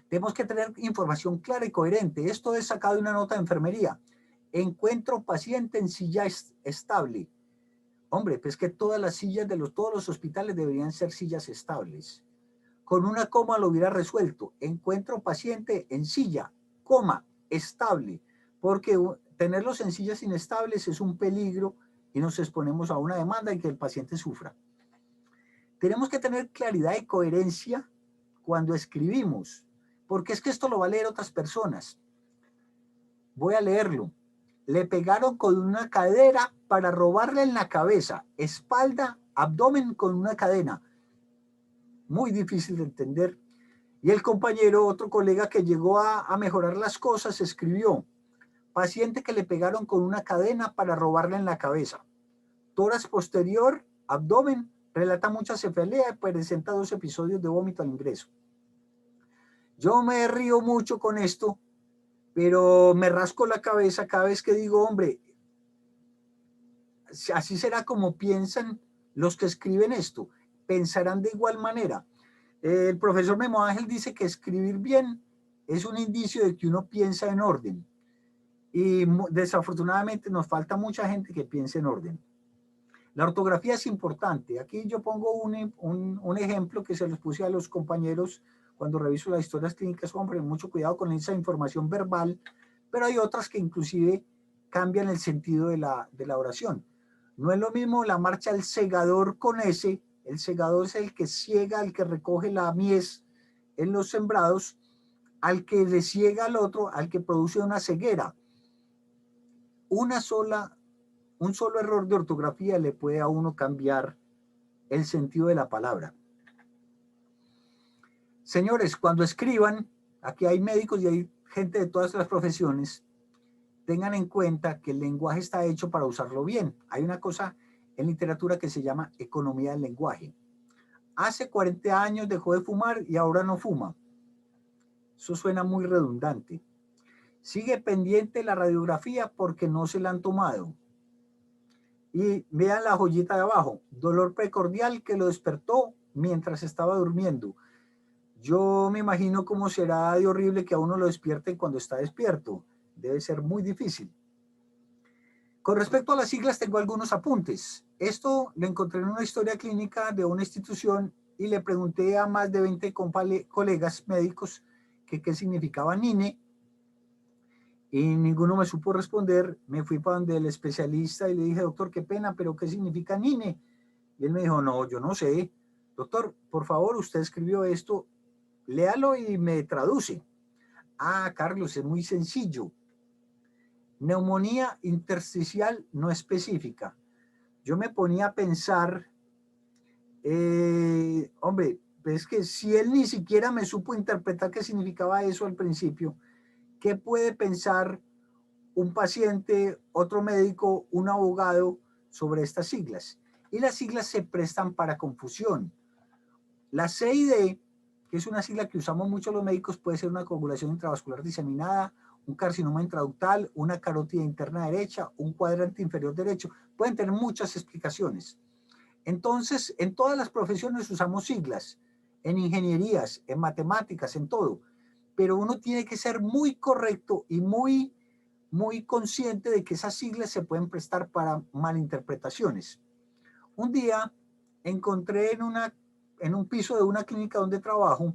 Tenemos que tener información clara y coherente. Esto es sacado de una nota de enfermería. Encuentro paciente en silla estable. Hombre, pues que todas las sillas de todos los hospitales deberían ser sillas estables. Con una coma lo hubiera resuelto. Encuentro paciente en silla, coma, estable. Porque tenerlos en sillas inestables es un peligro y nos exponemos a una demanda y que el paciente sufra. Tenemos que tener claridad y coherencia cuando escribimos, porque es que esto lo va a leer otras personas. Voy a leerlo. Le pegaron con una cadera para robarle en la cabeza, espalda, abdomen con una cadena. Muy difícil de entender. Y el compañero, otro colega que llegó a mejorar las cosas, escribió: paciente que le pegaron con una cadena para robarle en la cabeza. Tórax posterior, abdomen, relata mucha cefalea y presenta 2 episodios de vómito al ingreso. Yo me río mucho con esto, pero me rasco la cabeza cada vez que digo: hombre, así será como piensan los que escriben esto. Pensarán de igual manera. El profesor Memo Ángel dice que escribir bien es un indicio de que uno piensa en orden. Y desafortunadamente nos falta mucha gente que piense en orden. La ortografía es importante. Aquí yo pongo un ejemplo que se los puse a los compañeros cuando reviso las historias clínicas. Hombre, mucho cuidado con esa información verbal, pero hay otras que inclusive cambian el sentido de la oración. No es lo mismo la marcha del segador con S. El segador es el que ciega, el que recoge la mies en los sembrados, al que le ciega al otro, al que produce una ceguera. Un solo error de ortografía le puede a uno cambiar el sentido de la palabra. Señores, cuando escriban, aquí hay médicos y hay gente de todas las profesiones, tengan en cuenta que el lenguaje está hecho para usarlo bien. Hay una cosa en literatura que se llama economía del lenguaje. Hace 40 años dejó de fumar y ahora no fuma. Eso suena muy redundante. Sigue pendiente la radiografía porque no se la han tomado. Y vean la joyita de abajo: dolor precordial que lo despertó mientras estaba durmiendo. Yo me imagino cómo será de horrible que a uno lo despierten cuando está despierto. Debe ser muy difícil. Con respecto a las siglas, tengo algunos apuntes. Esto lo encontré en una historia clínica de una institución y le pregunté a más de 20 colegas médicos que qué significaba NINE, y ninguno me supo responder. Me fui para donde el especialista y le dije: doctor, qué pena, pero ¿qué significa NINE? Y él me dijo: no, yo no sé. Doctor, por favor, usted escribió esto, léalo y me traduce. Ah, Carlos, es muy sencillo. Neumonía intersticial no específica. Yo me ponía a pensar, hombre, es que si él ni siquiera me supo interpretar qué significaba eso al principio, ¿qué puede pensar un paciente, otro médico, un abogado sobre estas siglas? Y las siglas se prestan para confusión. La CID, que es una sigla que usamos mucho los médicos, puede ser una coagulación intravascular diseminada, un carcinoma intraductal, una carótida interna derecha, un cuadrante inferior derecho. Pueden tener muchas explicaciones. Entonces, en todas las profesiones usamos siglas, en ingenierías, en matemáticas, en todo. Pero uno tiene que ser muy correcto y muy consciente de que esas siglas se pueden prestar para malinterpretaciones. Un día encontré en un piso de una clínica donde trabajo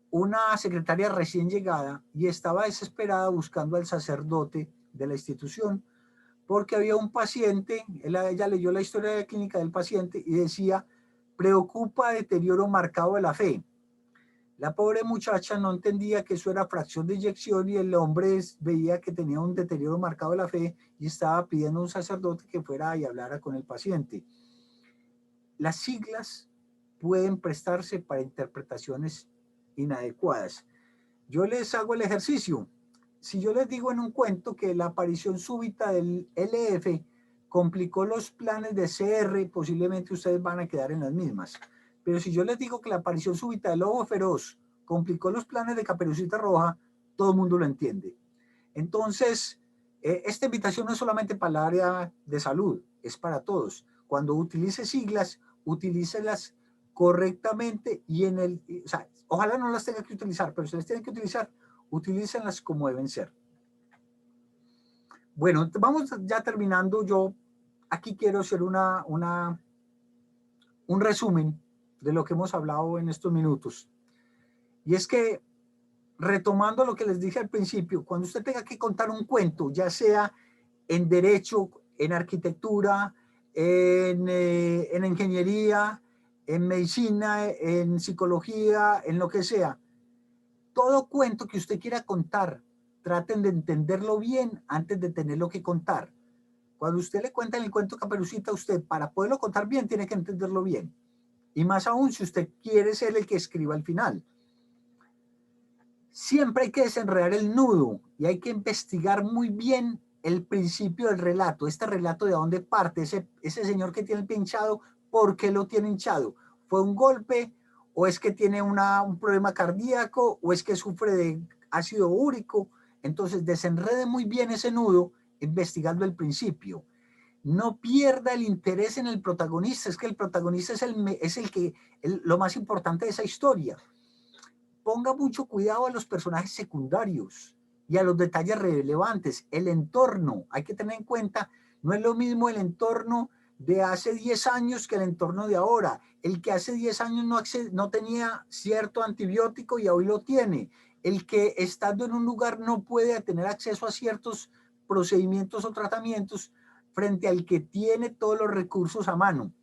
una secretaria recién llegada y estaba desesperada buscando al sacerdote de la institución porque había un paciente, ella leyó la historia de la clínica del paciente y decía, preocupa deterioro marcado de la fe. La pobre muchacha no entendía que eso era fracción de inyección y el hombre veía que tenía un deterioro marcado de la fe y estaba pidiendo a un sacerdote que fuera y hablara con el paciente. Las siglas pueden prestarse para interpretaciones inadecuadas. Yo les hago el ejercicio. Si yo les digo en un cuento que la aparición súbita del LF complicó los planes de CR, posiblemente ustedes van a quedar en las mismas. Pero si yo les digo que la aparición súbita del lobo feroz complicó los planes de Caperucita Roja, todo el mundo lo entiende. Entonces, esta invitación no es solamente para el área de salud, es para todos. Cuando utilice siglas, utilícelas correctamente y o sea, ojalá no las tenga que utilizar, pero si las tienen que utilizar, utilícenlas como deben ser. Bueno, vamos ya terminando. Yo aquí quiero hacer un resumen de lo que hemos hablado en estos minutos. Y es que, retomando lo que les dije al principio, cuando usted tenga que contar un cuento, ya sea en derecho, en arquitectura, en ingeniería, en medicina, en psicología, en lo que sea, todo cuento que usted quiera contar, traten de entenderlo bien antes de tenerlo que contar. Cuando usted le cuenta el cuento Caperucita, usted para poderlo contar bien tiene que entenderlo bien. Y más aún si usted quiere ser el que escriba al final. Siempre hay que desenredar el nudo y hay que investigar muy bien el principio del relato. Este relato de dónde parte, ese señor que tiene el pie hinchado, ¿por qué lo tiene hinchado? ¿Fue un golpe? ¿O es que tiene un problema cardíaco? ¿O es que sufre de ácido úrico? Entonces desenrede muy bien ese nudo investigando el principio. No pierda el interés en el protagonista, es que el protagonista es lo más importante de esa historia. Ponga mucho cuidado a los personajes secundarios y a los detalles relevantes. El entorno, hay que tener en cuenta, no es lo mismo el entorno de hace 10 años que el entorno de ahora. El que hace 10 años no tenía cierto antibiótico y hoy lo tiene. El que estando en un lugar no puede tener acceso a ciertos procedimientos o tratamientos frente al que tiene todos los recursos a mano.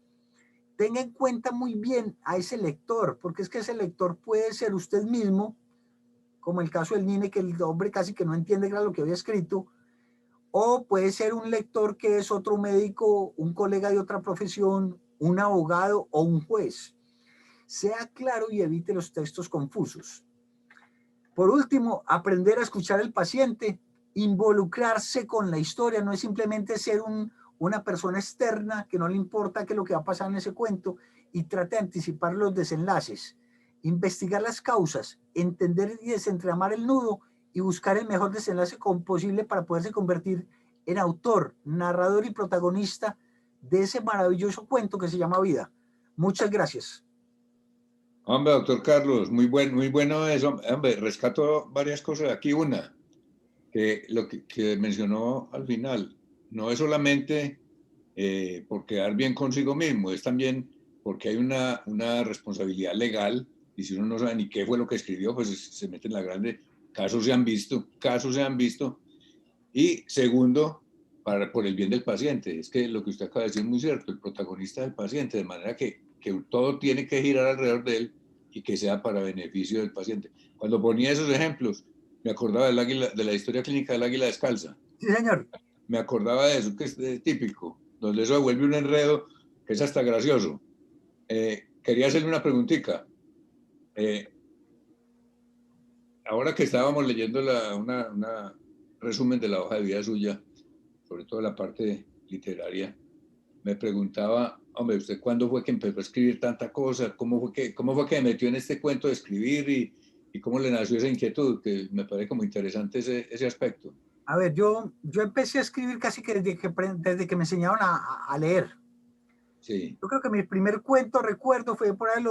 Tenga en cuenta muy bien a ese lector, porque es que ese lector puede ser usted mismo, como el caso del Nine, que el hombre casi que no entiende lo que había escrito, o puede ser un lector que es otro médico, un colega de otra profesión, un abogado o un juez. Sea claro y evite los textos confusos. Por último, aprender a escuchar al paciente, involucrarse con la historia, no es simplemente ser una persona externa que no le importa qué es lo que va a pasar en ese cuento y trate de anticipar los desenlaces, investigar las causas, entender y desentramar el nudo y buscar el mejor desenlace posible para poderse convertir en autor, narrador y protagonista de ese maravilloso cuento que se llama vida. Muchas gracias. Hombre, doctor Carlos, muy bueno eso. Hombre, rescato varias cosas aquí. Una, que lo que mencionó al final, no es solamente por quedar bien consigo mismo, es también porque hay una responsabilidad legal y si uno no sabe ni qué fue lo que escribió, pues se mete en la grande. Casos se han visto. Y segundo, por el bien del paciente, es que lo que usted acaba de decir es muy cierto, el protagonista es el paciente, de manera que todo tiene que girar alrededor de él y que sea para beneficio del paciente. Cuando ponía esos ejemplos, me acordaba de la historia clínica del águila descalza. Sí, señor. Me acordaba de eso, que es típico, donde eso vuelve un enredo que es hasta gracioso. Quería hacerle una preguntita. Ahora que estábamos leyendo una resumen de la hoja de vida suya, sobre todo la parte literaria, me preguntaba, hombre, ¿usted cuándo fue que empezó a escribir tanta cosa? ¿Cómo fue que me metió en este cuento de escribir y cómo le nació esa inquietud? Que me parece como interesante ese aspecto. A ver, yo empecé a escribir casi que desde que me enseñaron a leer. Sí. Yo creo que mi primer cuento, recuerdo, fue por ahí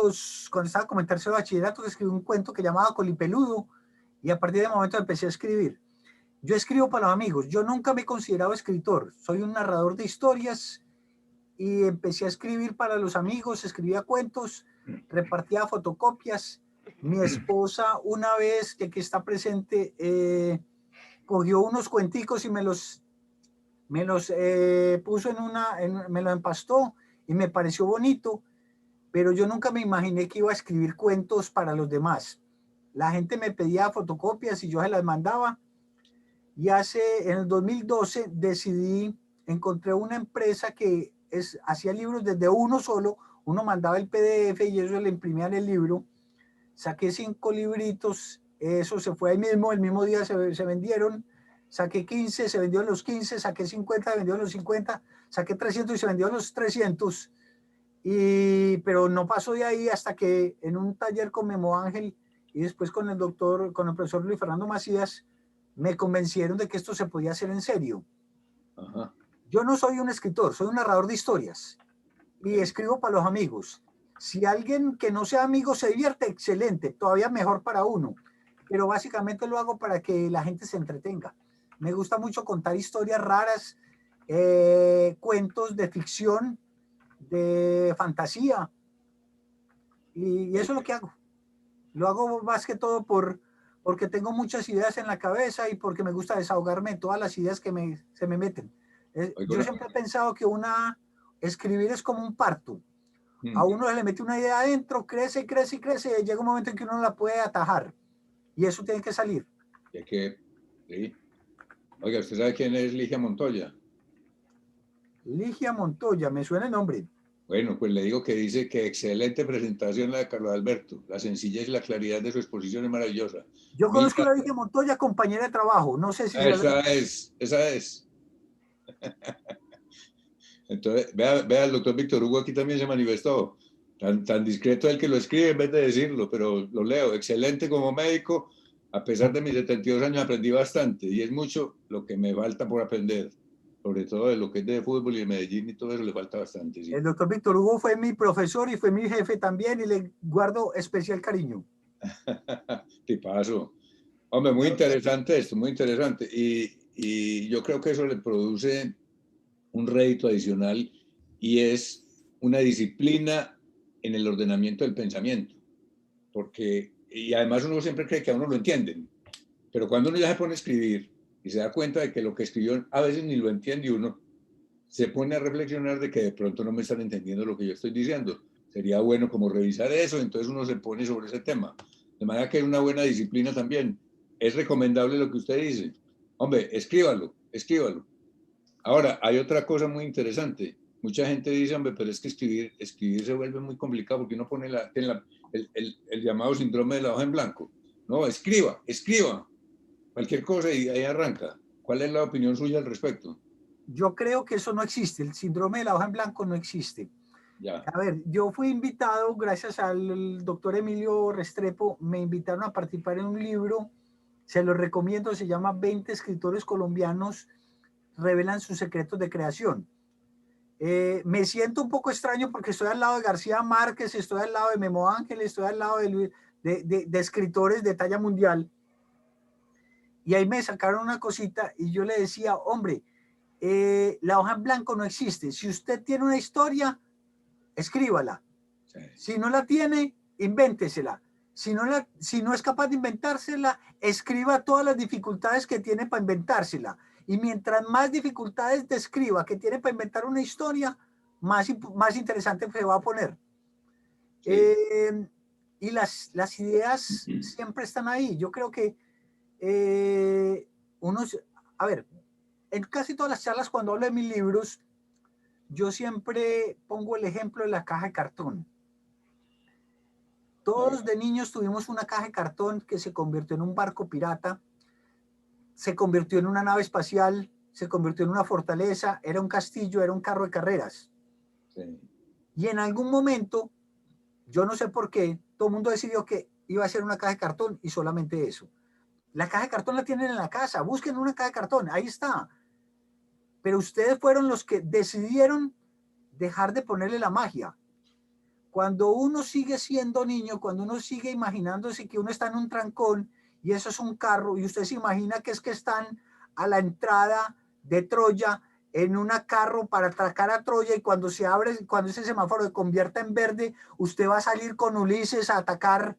cuando estaba como en tercero de bachillerato, que escribí un cuento que llamaba Colipeludo, y a partir de momento empecé a escribir. Yo escribo para los amigos, yo nunca me he considerado escritor, soy un narrador de historias y empecé a escribir para los amigos, escribía cuentos, repartía fotocopias. Mi esposa, una vez que aquí está presente, cogió unos cuenticos y me los puso me los empastó y me pareció bonito, pero yo nunca me imaginé que iba a escribir cuentos para los demás. La gente me pedía fotocopias y yo se las mandaba. Y en el 2012 encontré una empresa que hacía libros desde uno solo, uno mandaba el PDF y ellos le imprimían el libro. Saqué 5 libritos, eso se fue ahí mismo, el mismo día se vendieron. Saqué 15, se vendieron los 15, saqué 50, se vendieron los 50, saqué 300 y se vendieron los 300. Pero no pasó de ahí hasta que en un taller con Memo Ángel y después con el profesor Luis Fernando Macías, me convencieron de que esto se podía hacer en serio. Ajá. Yo no soy un escritor, soy un narrador de historias y escribo para los amigos. Si alguien que no sea amigo se divierte, excelente, todavía mejor para uno. Pero básicamente lo hago para que la gente se entretenga. Me gusta mucho contar historias raras, cuentos de ficción, de fantasía. Y eso es lo que hago. Lo hago más que todo porque tengo muchas ideas en la cabeza y porque me gusta desahogarme de todas las ideas que se me meten. Yo siempre he pensado que escribir es como un parto. A uno se le mete una idea adentro, crece, crece y crece, y llega un momento en que uno no la puede atajar. Y eso tiene que salir. Sí. Oiga, ¿usted sabe quién es Ligia Montoya? Ligia Montoya, me suena el nombre. Bueno, pues le digo que dice que excelente presentación la de Carlos Alberto. La sencillez y la claridad de su exposición es maravillosa. Yo conozco a Ligia Montoya, compañera de trabajo. No sé si esa es. Entonces, vea, el doctor Víctor Hugo aquí también se manifestó. Tan discreto el que lo escribe en vez de decirlo, pero lo leo. Excelente como médico. A pesar de mis 72 años aprendí bastante y es mucho lo que me falta por aprender. Sobre todo de lo que es de fútbol y de Medellín y todo eso le falta bastante. Sí. El doctor Víctor Hugo fue mi profesor y fue mi jefe también y le guardo especial cariño. Tipazo. Hombre, muy interesante esto, muy interesante. Y yo creo que eso le produce un rédito adicional y es una disciplina en el ordenamiento del pensamiento. Y además uno siempre cree que a uno lo entienden, pero cuando uno ya se pone a escribir y se da cuenta de que lo que escribió a veces ni lo entiende uno, se pone a reflexionar de que de pronto no me están entendiendo lo que yo estoy diciendo. Sería bueno como revisar eso, entonces uno se pone sobre ese tema. De manera que es una buena disciplina también. Es recomendable lo que usted dice. Hombre, escríbalo, escríbalo. Ahora, hay otra cosa muy interesante. Mucha gente dice, hombre, pero es que escribir se vuelve muy complicado porque uno pone el llamado síndrome de la hoja en blanco. No, escriba, cualquier cosa y ahí arranca. ¿Cuál es la opinión suya al respecto? Yo creo que eso no existe, el síndrome de la hoja en blanco no existe. Ya. A ver, yo fui invitado, gracias al doctor Emilio Restrepo, me invitaron a participar en un libro, se lo recomiendo, se llama 20 escritores colombianos revelan sus secretos de creación. Me siento un poco extraño porque estoy al lado de García Márquez, estoy al lado de Memo Ángel, estoy al lado de escritores de talla mundial. Y ahí me sacaron una cosita y yo le decía, hombre, la hoja en blanco no existe. Si usted tiene una historia, escríbala. Sí. Si no la tiene, invéntesela. Si no es capaz de inventársela, escriba todas las dificultades que tiene para inventársela. Y mientras más dificultades describa que tiene para inventar una historia, más interesante se va a poner. Sí. Y las ideas siempre están ahí. Yo creo que a ver, en casi todas las charlas cuando hablo de mis libros, yo siempre pongo el ejemplo de la caja de cartón. Todos de niños tuvimos una caja de cartón que se convirtió en un barco pirata, se convirtió en una nave espacial, se convirtió en una fortaleza, era un castillo, era un carro de carreras. Sí. Y en algún momento, yo no sé por qué, todo el mundo decidió que iba a ser una caja de cartón y solamente eso. La caja de cartón la tienen en la casa, busquen una caja de cartón, ahí está. Pero ustedes fueron los que decidieron dejar de ponerle la magia. Cuando uno sigue siendo niño, cuando uno sigue imaginándose que uno está en un trancón y eso es un carro y usted se imagina que es que están a la entrada de Troya en un carro para atracar a Troya y cuando se abre, cuando ese semáforo se convierta en verde, usted va a salir con Ulises a atacar.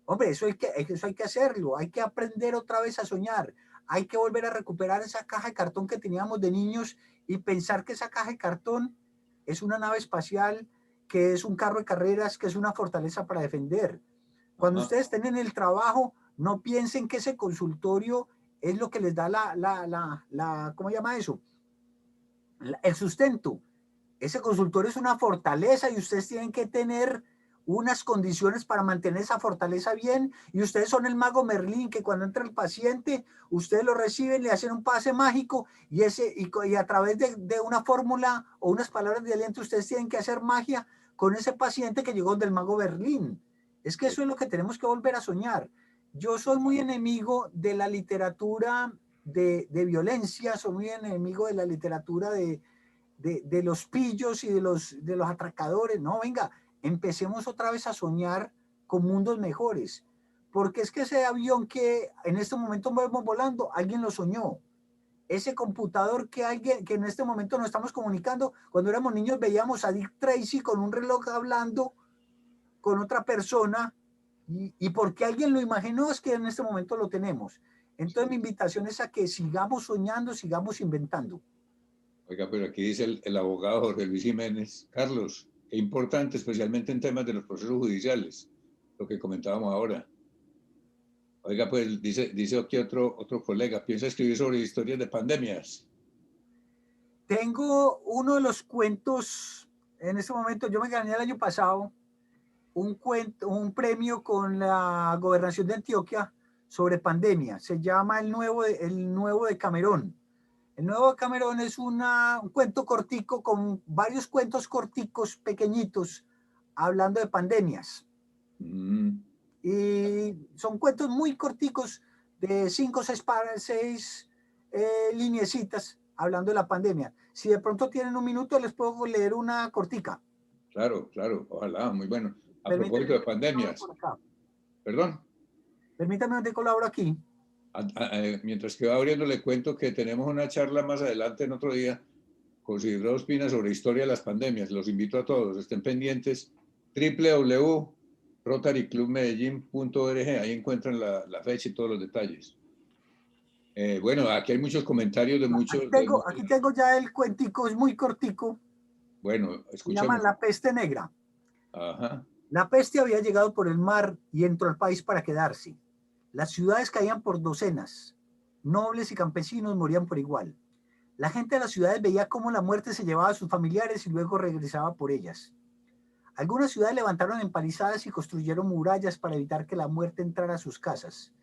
Hombre, eso hay que hacerlo, hay que aprender otra vez a soñar, hay que volver a recuperar esa caja de cartón que teníamos de niños y pensar que esa caja de cartón es una nave espacial, que es un carro de carreras, que es una fortaleza para defender. Cuando Ajá. ustedes estén en el trabajo, no piensen que ese consultorio es lo que les da ¿cómo se llama eso? El sustento. Ese consultorio es una fortaleza y ustedes tienen que tener unas condiciones para mantener esa fortaleza bien, y ustedes son el mago Merlín, que cuando entra el paciente, ustedes lo reciben, le hacen un pase mágico y a través de una fórmula o unas palabras de aliento, ustedes tienen que hacer magia con ese paciente que llegó del mago Merlín. Es que eso es lo que tenemos que volver a soñar. Yo soy muy enemigo de la literatura de violencia, soy muy enemigo de la literatura de los pillos y de los atracadores. No, venga, empecemos otra vez a soñar con mundos mejores. Porque es que ese avión que en este momento vemos volando, alguien lo soñó. Ese computador que en este momento nos estamos comunicando, cuando éramos niños veíamos a Dick Tracy con un reloj hablando con otra persona, y porque alguien lo imaginó es que en este momento lo tenemos. Entonces mi invitación es a que sigamos soñando, sigamos inventando. Oiga, pero aquí dice el abogado Jorge Luis Jiménez, Carlos, qué importante, especialmente en temas de los procesos judiciales, lo que comentábamos ahora. Oiga, pues dice aquí otro colega, piensa escribir sobre historias de pandemias. Tengo uno de los cuentos, en este momento yo me gané el año pasado un premio con la gobernación de Antioquia sobre pandemia. Se llama el nuevo de Camerón. El nuevo de Camerón es un cuento cortico con varios cuentos corticos pequeñitos hablando de pandemias. Mm. Y son cuentos muy corticos de 5 o 6 lineecitas hablando de la pandemia. Si de pronto tienen un minuto, les puedo leer una cortica. Claro, claro, ojalá, muy bueno. A propósito Permítanme de pandemias, por acá. perdón, Permítame donde colaboro aquí. mientras que va abriendo le cuento que tenemos una charla más adelante en otro día con Isidro Ospina sobre historia de las pandemias. Los invito a todos, estén pendientes. www.rotaryclubmedellin.org, ahí encuentran la fecha y todos los detalles. Bueno, aquí hay muchos comentarios de muchos. Aquí tengo ya el cuentico, es muy cortico. Bueno, Se llama escuchemos. La peste negra. Ajá. La peste había llegado por el mar y entró al país para quedarse. Las ciudades caían por docenas. Nobles y campesinos morían por igual. La gente de las ciudades veía cómo la muerte se llevaba a sus familiares y luego regresaba por ellas. Algunas ciudades levantaron empalizadas y construyeron murallas para evitar que la muerte entrara a sus casas.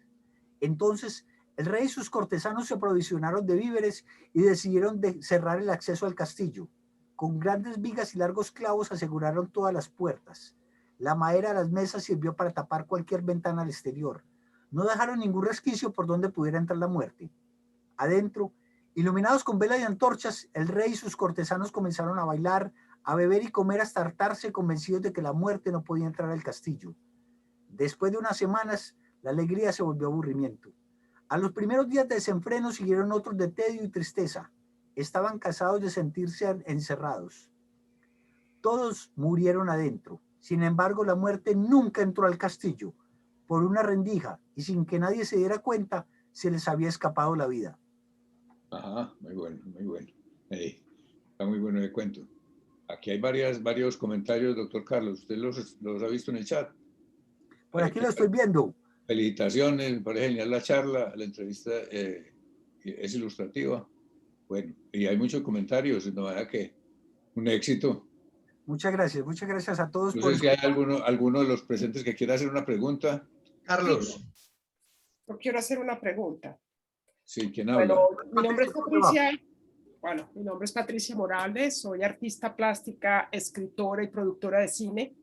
Entonces, el rey y sus cortesanos se aprovisionaron de víveres y decidieron cerrar el acceso al castillo. Con grandes vigas y largos clavos aseguraron todas las puertas. La madera de las mesas sirvió para tapar cualquier ventana al exterior. No dejaron ningún resquicio por donde pudiera entrar la muerte. Adentro, iluminados con velas y antorchas, el rey y sus cortesanos comenzaron a bailar, a beber y comer hasta hartarse, convencidos de que la muerte no podía entrar al castillo. Después de unas semanas, la alegría se volvió aburrimiento. A los primeros días de desenfreno siguieron otros de tedio y tristeza. Estaban cansados de sentirse encerrados. Todos murieron adentro. Sin embargo, la muerte nunca entró al castillo. Por una rendija y sin que nadie se diera cuenta, se les había escapado la vida. Ajá, muy bueno, muy bueno. Está muy bueno el cuento. Aquí hay varios comentarios, doctor Carlos. ¿Usted los ha visto en el chat? Por aquí lo estoy viendo. Felicitaciones, me parece genial la charla, la entrevista es ilustrativa. Bueno, y hay muchos comentarios, de manera que un éxito. Muchas gracias a todos No por sé si hay escuchar. alguno de los presentes que quiera hacer una pregunta. Carlos. Yo quiero hacer una pregunta. Sí, ¿quién habla? Bueno, mi nombre es Patricia. Bueno, mi nombre es Patricia Morales, soy artista plástica, escritora y productora de cine.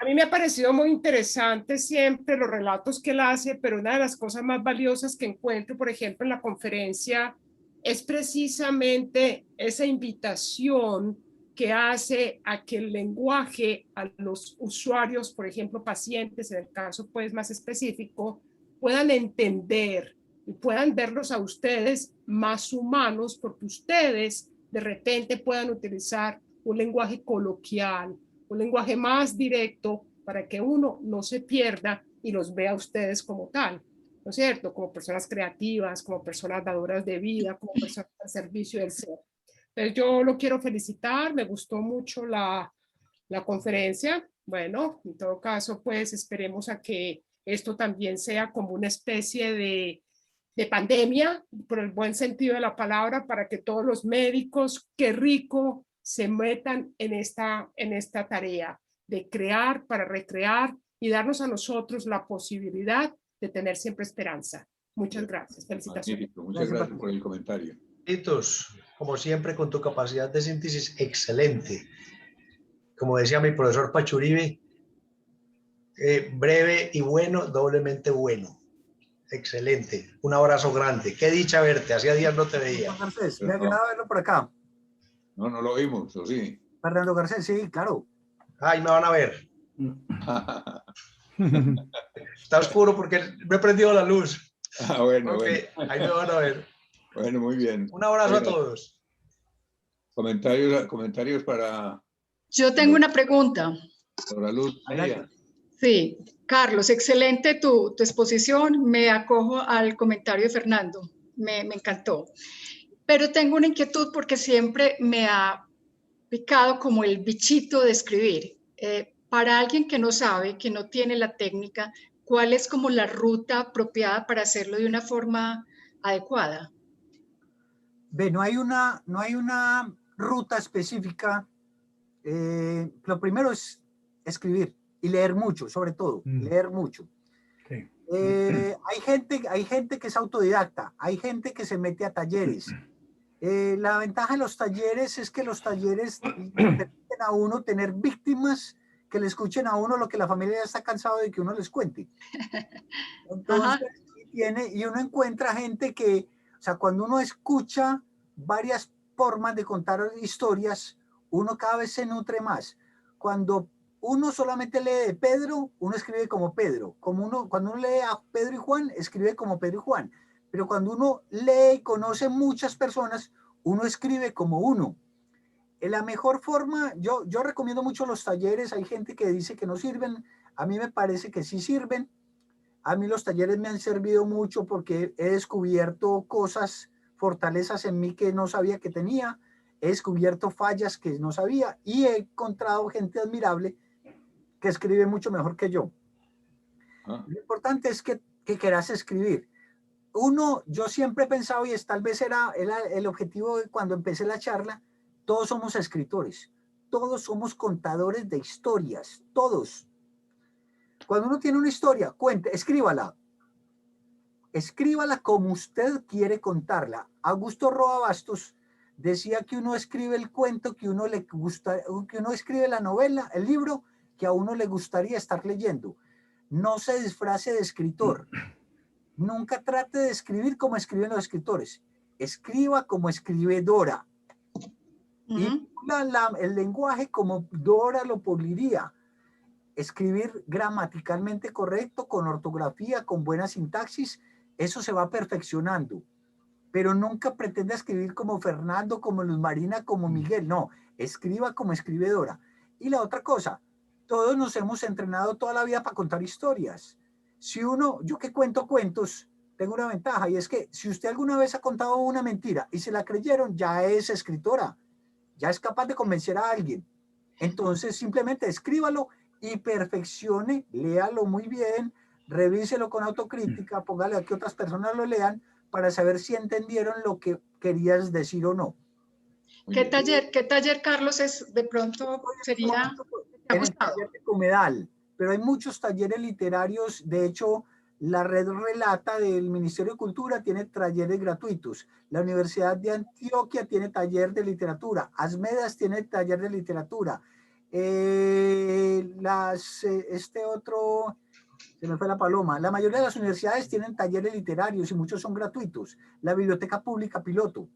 A mí me ha parecido muy interesante siempre los relatos que él hace, pero una de las cosas más valiosas que encuentro, por ejemplo, en la conferencia, es precisamente esa invitación que hace a que el lenguaje a los usuarios, por ejemplo, pacientes, en el caso pues más específico, puedan entender y puedan verlos a ustedes más humanos, porque ustedes de repente puedan utilizar un lenguaje coloquial, un lenguaje más directo para que uno no se pierda y los vea a ustedes como tal, ¿no es cierto? Como personas creativas, como personas dadoras de vida, como personas al servicio del ser. Entonces yo lo quiero felicitar, me gustó mucho la conferencia. Bueno, en todo caso, pues esperemos a que esto también sea como una especie de pandemia, por el buen sentido de la palabra, para que todos los médicos, qué rico, se metan en esta tarea de crear para recrear y darnos a nosotros la posibilidad de tener siempre esperanza. Muchas gracias. Felicitaciones. Magnífico. Muchas gracias por el comentario. Como siempre, con tu capacidad de síntesis excelente. Como decía mi profesor Pachuribe, breve y bueno, doblemente bueno. Excelente. Un abrazo grande. Qué dicha verte. Hacía días no te veía. Garcés, me agrada verlo por acá. No, no lo vimos, ¿o sí? Fernando Garcés, sí, claro. Ahí me van a ver. Está oscuro porque me he prendido la luz. Bueno, Okay, bueno. Ahí me van a ver. Bueno, muy bien. Un abrazo a todos. Comentarios para... Yo tengo una pregunta. Para Luz María. Sí, Carlos, excelente tu exposición. Me acojo al comentario de Fernando. Me encantó. Pero tengo una inquietud porque siempre me ha picado como el bichito de escribir. Para alguien que no sabe, que no tiene la técnica, ¿cuál es como la ruta apropiada para hacerlo de una forma adecuada? Ve, no hay una ruta específica. Lo primero es escribir y leer mucho, sobre todo, leer mucho. Sí. Hay gente que es autodidacta, hay gente que se mete a talleres. La ventaja de los talleres es que los talleres permiten a uno tener víctimas que le escuchen a uno lo que la familia ya está cansado de que uno les cuente. Entonces, y uno encuentra gente que, o sea, cuando uno escucha varias formas de contar historias, uno cada vez se nutre más. Cuando uno solamente lee de Pedro, uno escribe como Pedro. Cuando uno lee a Pedro y Juan, escribe como Pedro y Juan. Pero cuando uno lee y conoce muchas personas, uno escribe como uno. La mejor forma, yo recomiendo mucho los talleres. Hay gente que dice que no sirven. A mí me parece que sí sirven. A mí los talleres me han servido mucho porque he descubierto cosas, fortalezas en mí que no sabía que tenía. He descubierto fallas que no sabía y he encontrado gente admirable que escribe mucho mejor que yo. Lo importante es que quieras escribir. Yo siempre he pensado, y tal vez era el objetivo de cuando empecé la charla, todos somos escritores, todos somos contadores de historias, todos. Cuando uno tiene una historia, cuente, escríbala como usted quiere contarla. Augusto Roa Bastos decía que uno escribe el cuento que uno le gusta, que uno escribe la novela, el libro que a uno le gustaría estar leyendo. No se disfrace de escritor. Nunca trate de escribir como escriben los escritores. Escriba como escribe Dora. Y el lenguaje como Dora lo puliría. Escribir gramaticalmente correcto, con ortografía, con buena sintaxis, eso se va perfeccionando. Pero nunca pretenda escribir como Fernando, como Luz Marina, como Miguel. No, escriba como escribe Dora. Y la otra cosa, todos nos hemos entrenado toda la vida para contar historias. Yo que cuento cuentos, tengo una ventaja, y es que si usted alguna vez ha contado una mentira y se la creyeron, ya es escritora, ya es capaz de convencer a alguien. Entonces simplemente escríbalo y perfeccione, léalo muy bien, revíselo con autocrítica, póngale a que otras personas lo lean para saber si entendieron lo que querías decir o no. ¿Qué taller, Carlos, es de pronto sería? En el taller de Comedal, pero hay muchos talleres literarios. De hecho, la Red Relata del Ministerio de Cultura tiene talleres gratuitos. La Universidad de Antioquia tiene taller de literatura. Asmedas tiene taller de literatura. Se me fue la paloma. La mayoría de las universidades tienen talleres literarios y muchos son gratuitos. La Biblioteca Pública Piloto.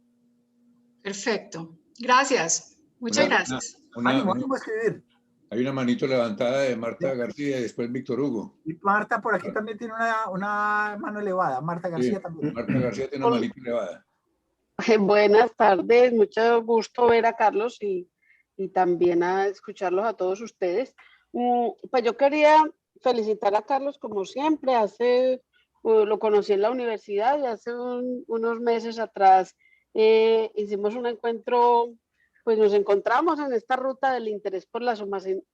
Perfecto. Gracias. Muchas gracias. Ánimo a escribir. Hay una manito levantada de Marta García y después Víctor Hugo. Y Marta por aquí también tiene una mano elevada. Marta García Sí, también. Marta García tiene una manito elevada. Buenas tardes, mucho gusto ver a Carlos y también a escucharlos a todos ustedes. Pues yo quería felicitar a Carlos como siempre. Lo conocí en la universidad y hace unos meses atrás hicimos un encuentro, pues nos encontramos en esta ruta del interés por las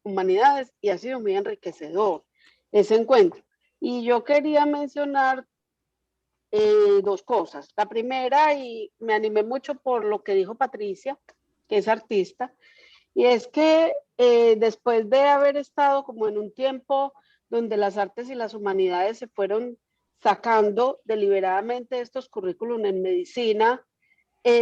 humanidades y ha sido muy enriquecedor ese encuentro. Y yo quería mencionar dos cosas. La primera, y me animé mucho por lo que dijo Patricia, que es artista, y es que después de haber estado como en un tiempo donde las artes y las humanidades se fueron sacando deliberadamente estos currículum en medicina,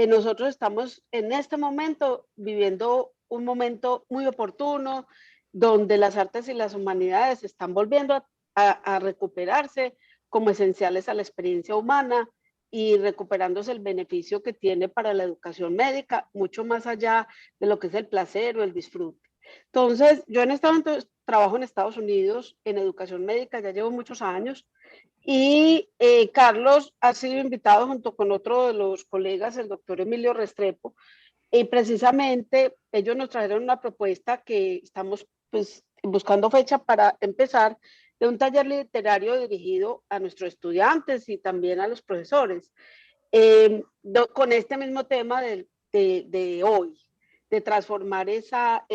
nosotros estamos en este momento viviendo un momento muy oportuno donde las artes y las humanidades están volviendo a recuperarse como esenciales a la experiencia humana y recuperándose el beneficio que tiene para la educación médica, mucho más allá de lo que es el placer o el disfrute. Entonces, yo en este momento trabajo en Estados Unidos en educación médica, ya llevo muchos años, y Carlos ha sido invitado junto con otro de los colegas, el doctor Emilio Restrepo, y precisamente ellos nos trajeron una propuesta que estamos pues, buscando fecha para empezar, de un taller literario dirigido a nuestros estudiantes y también a los profesores, con este mismo tema de hoy, de transformar esa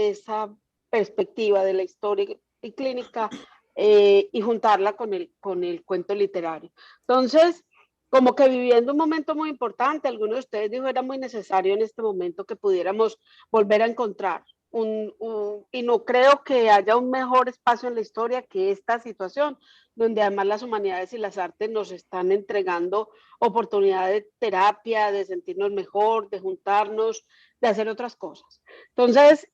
perspectiva de la historia y clínica y juntarla con el cuento literario. Entonces, como que viviendo un momento muy importante, algunos de ustedes dijo era muy necesario en este momento que pudiéramos volver a encontrar y no creo que haya un mejor espacio en la historia que esta situación, donde además las humanidades y las artes nos están entregando oportunidades de terapia, de sentirnos mejor, de juntarnos, de hacer otras cosas. Entonces,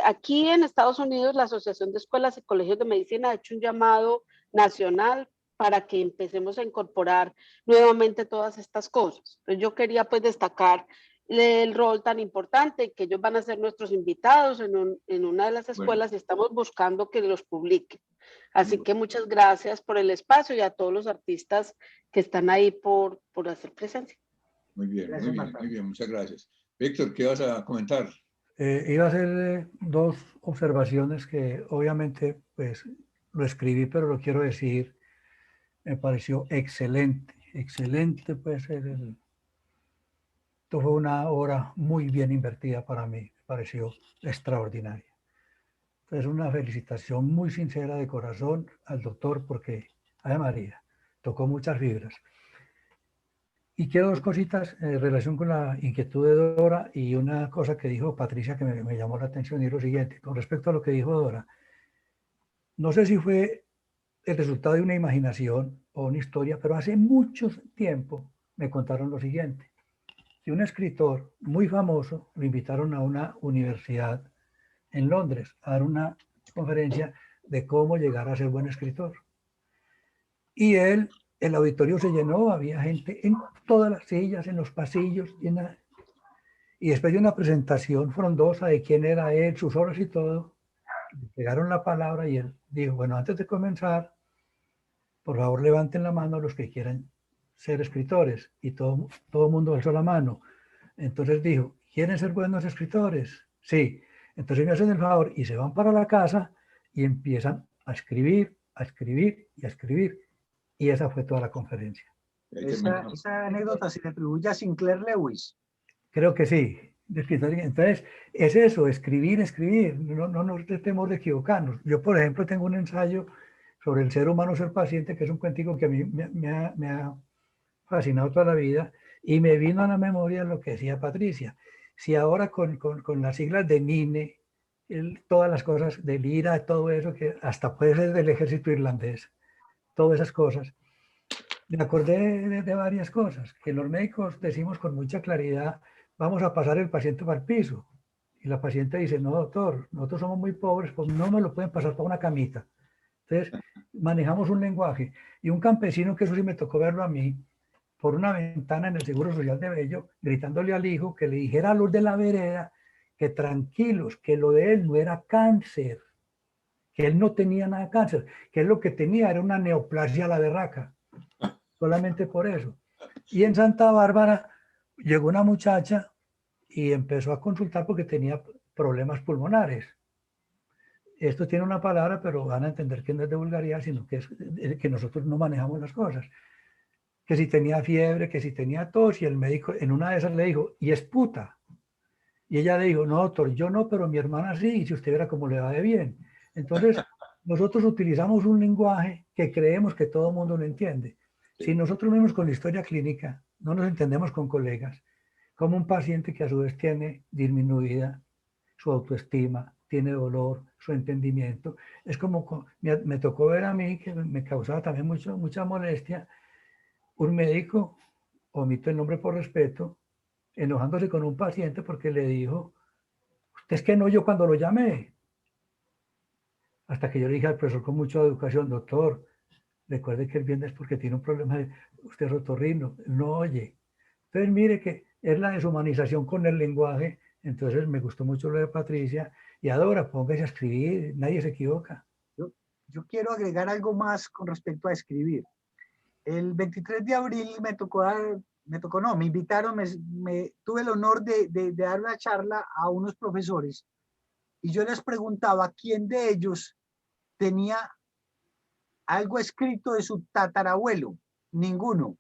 aquí en Estados Unidos, la Asociación de Escuelas y Colegios de Medicina ha hecho un llamado nacional para que empecemos a incorporar nuevamente todas estas cosas. Entonces, yo quería pues destacar el rol tan importante que ellos van a ser nuestros invitados en una de las escuelas y estamos buscando que los publiquen. Así que muchas gracias por el espacio y a todos los artistas que están ahí por hacer presencia. Muy bien, Gracias, muy bien, Marta. muy bien, muchas gracias. Víctor, ¿qué vas a comentar? Iba a hacer dos observaciones que obviamente pues lo escribí, pero lo quiero decir. Me pareció excelente, excelente pues esto fue una hora muy bien invertida para mí, me pareció extraordinaria. Entonces una felicitación muy sincera de corazón al doctor porque, ay María, tocó muchas fibras. Y quiero dos cositas en relación con la inquietud de Dora y una cosa que dijo Patricia que me llamó la atención y es lo siguiente, con respecto a lo que dijo Dora. No sé si fue el resultado de una imaginación o una historia, pero hace mucho tiempo me contaron lo siguiente. Que un escritor muy famoso lo invitaron a una universidad en Londres a dar una conferencia de cómo llegar a ser buen escritor. Y el auditorio se llenó, había gente en todas las sillas, en los pasillos, y después de una presentación frondosa de quién era él, sus obras y todo, le pegaron la palabra y él dijo, bueno, antes de comenzar, por favor levanten la mano los que quieran ser escritores, y todo el mundo alzó la mano. Entonces dijo, ¿quieren ser buenos escritores? Sí. Entonces me hacen el favor y se van para la casa y empiezan a escribir, a escribir y a escribir. Y esa fue toda la conferencia. Esa anécdota se le atribuye a Sinclair Lewis. Creo que sí. Entonces, es eso, escribir, escribir. No nos tratemos de equivocarnos. Yo, por ejemplo, tengo un ensayo sobre el ser humano, ser paciente, que es un cuentico que a mí me ha fascinado toda la vida. Y me vino a la memoria lo que decía Patricia. Si ahora con las siglas de NINE, todas las cosas del IRA, todo eso, que hasta puede ser del ejército irlandés, todas esas cosas, me acordé de varias cosas, que los médicos decimos con mucha claridad, vamos a pasar el paciente para el piso. Y la paciente dice, no doctor, nosotros somos muy pobres, pues no me lo pueden pasar para una camita. Entonces, manejamos un lenguaje. Y un campesino, que eso sí me tocó verlo a mí, por una ventana en el Seguro Social de Bello, gritándole al hijo que le dijera a los de la vereda que tranquilos, que lo de él no era cáncer, que él no tenía nada de cáncer, que él lo que tenía era una neoplasia a la berraca, solamente por eso. Y en Santa Bárbara llegó una muchacha y empezó a consultar porque tenía problemas pulmonares. Esto tiene una palabra, pero van a entender que no es de vulgaridad, sino que es que nosotros no manejamos las cosas. Que si tenía fiebre, que si tenía tos, y el médico en una de esas le dijo, ¿y es puta? Y ella le dijo, no, doctor, yo no, pero mi hermana sí, y si usted viera cómo le va de bien. Entonces, nosotros utilizamos un lenguaje que creemos que todo el mundo lo entiende. Si nosotros mismos con la historia clínica no nos entendemos con colegas, como un paciente que a su vez tiene disminuida su autoestima, tiene dolor, su entendimiento, es como, me tocó ver a mí, que me causaba también mucha molestia, un médico, omito el nombre por respeto, enojándose con un paciente porque le dijo, usted es que no yo cuando lo llamé. Hasta que yo le dije al profesor con mucha educación, doctor, recuerde que el viernes porque tiene un problema de usted es otorrino, no oye. Entonces mire que es la deshumanización con el lenguaje. Entonces me gustó mucho lo de Patricia y Adora, póngase a escribir, nadie se equivoca. Yo quiero agregar algo más con respecto a escribir. El 23 de abril me invitaron, tuve el honor de dar una charla a unos profesores y yo les preguntaba quién de ellos tenía algo escrito de su tatarabuelo. Ninguno.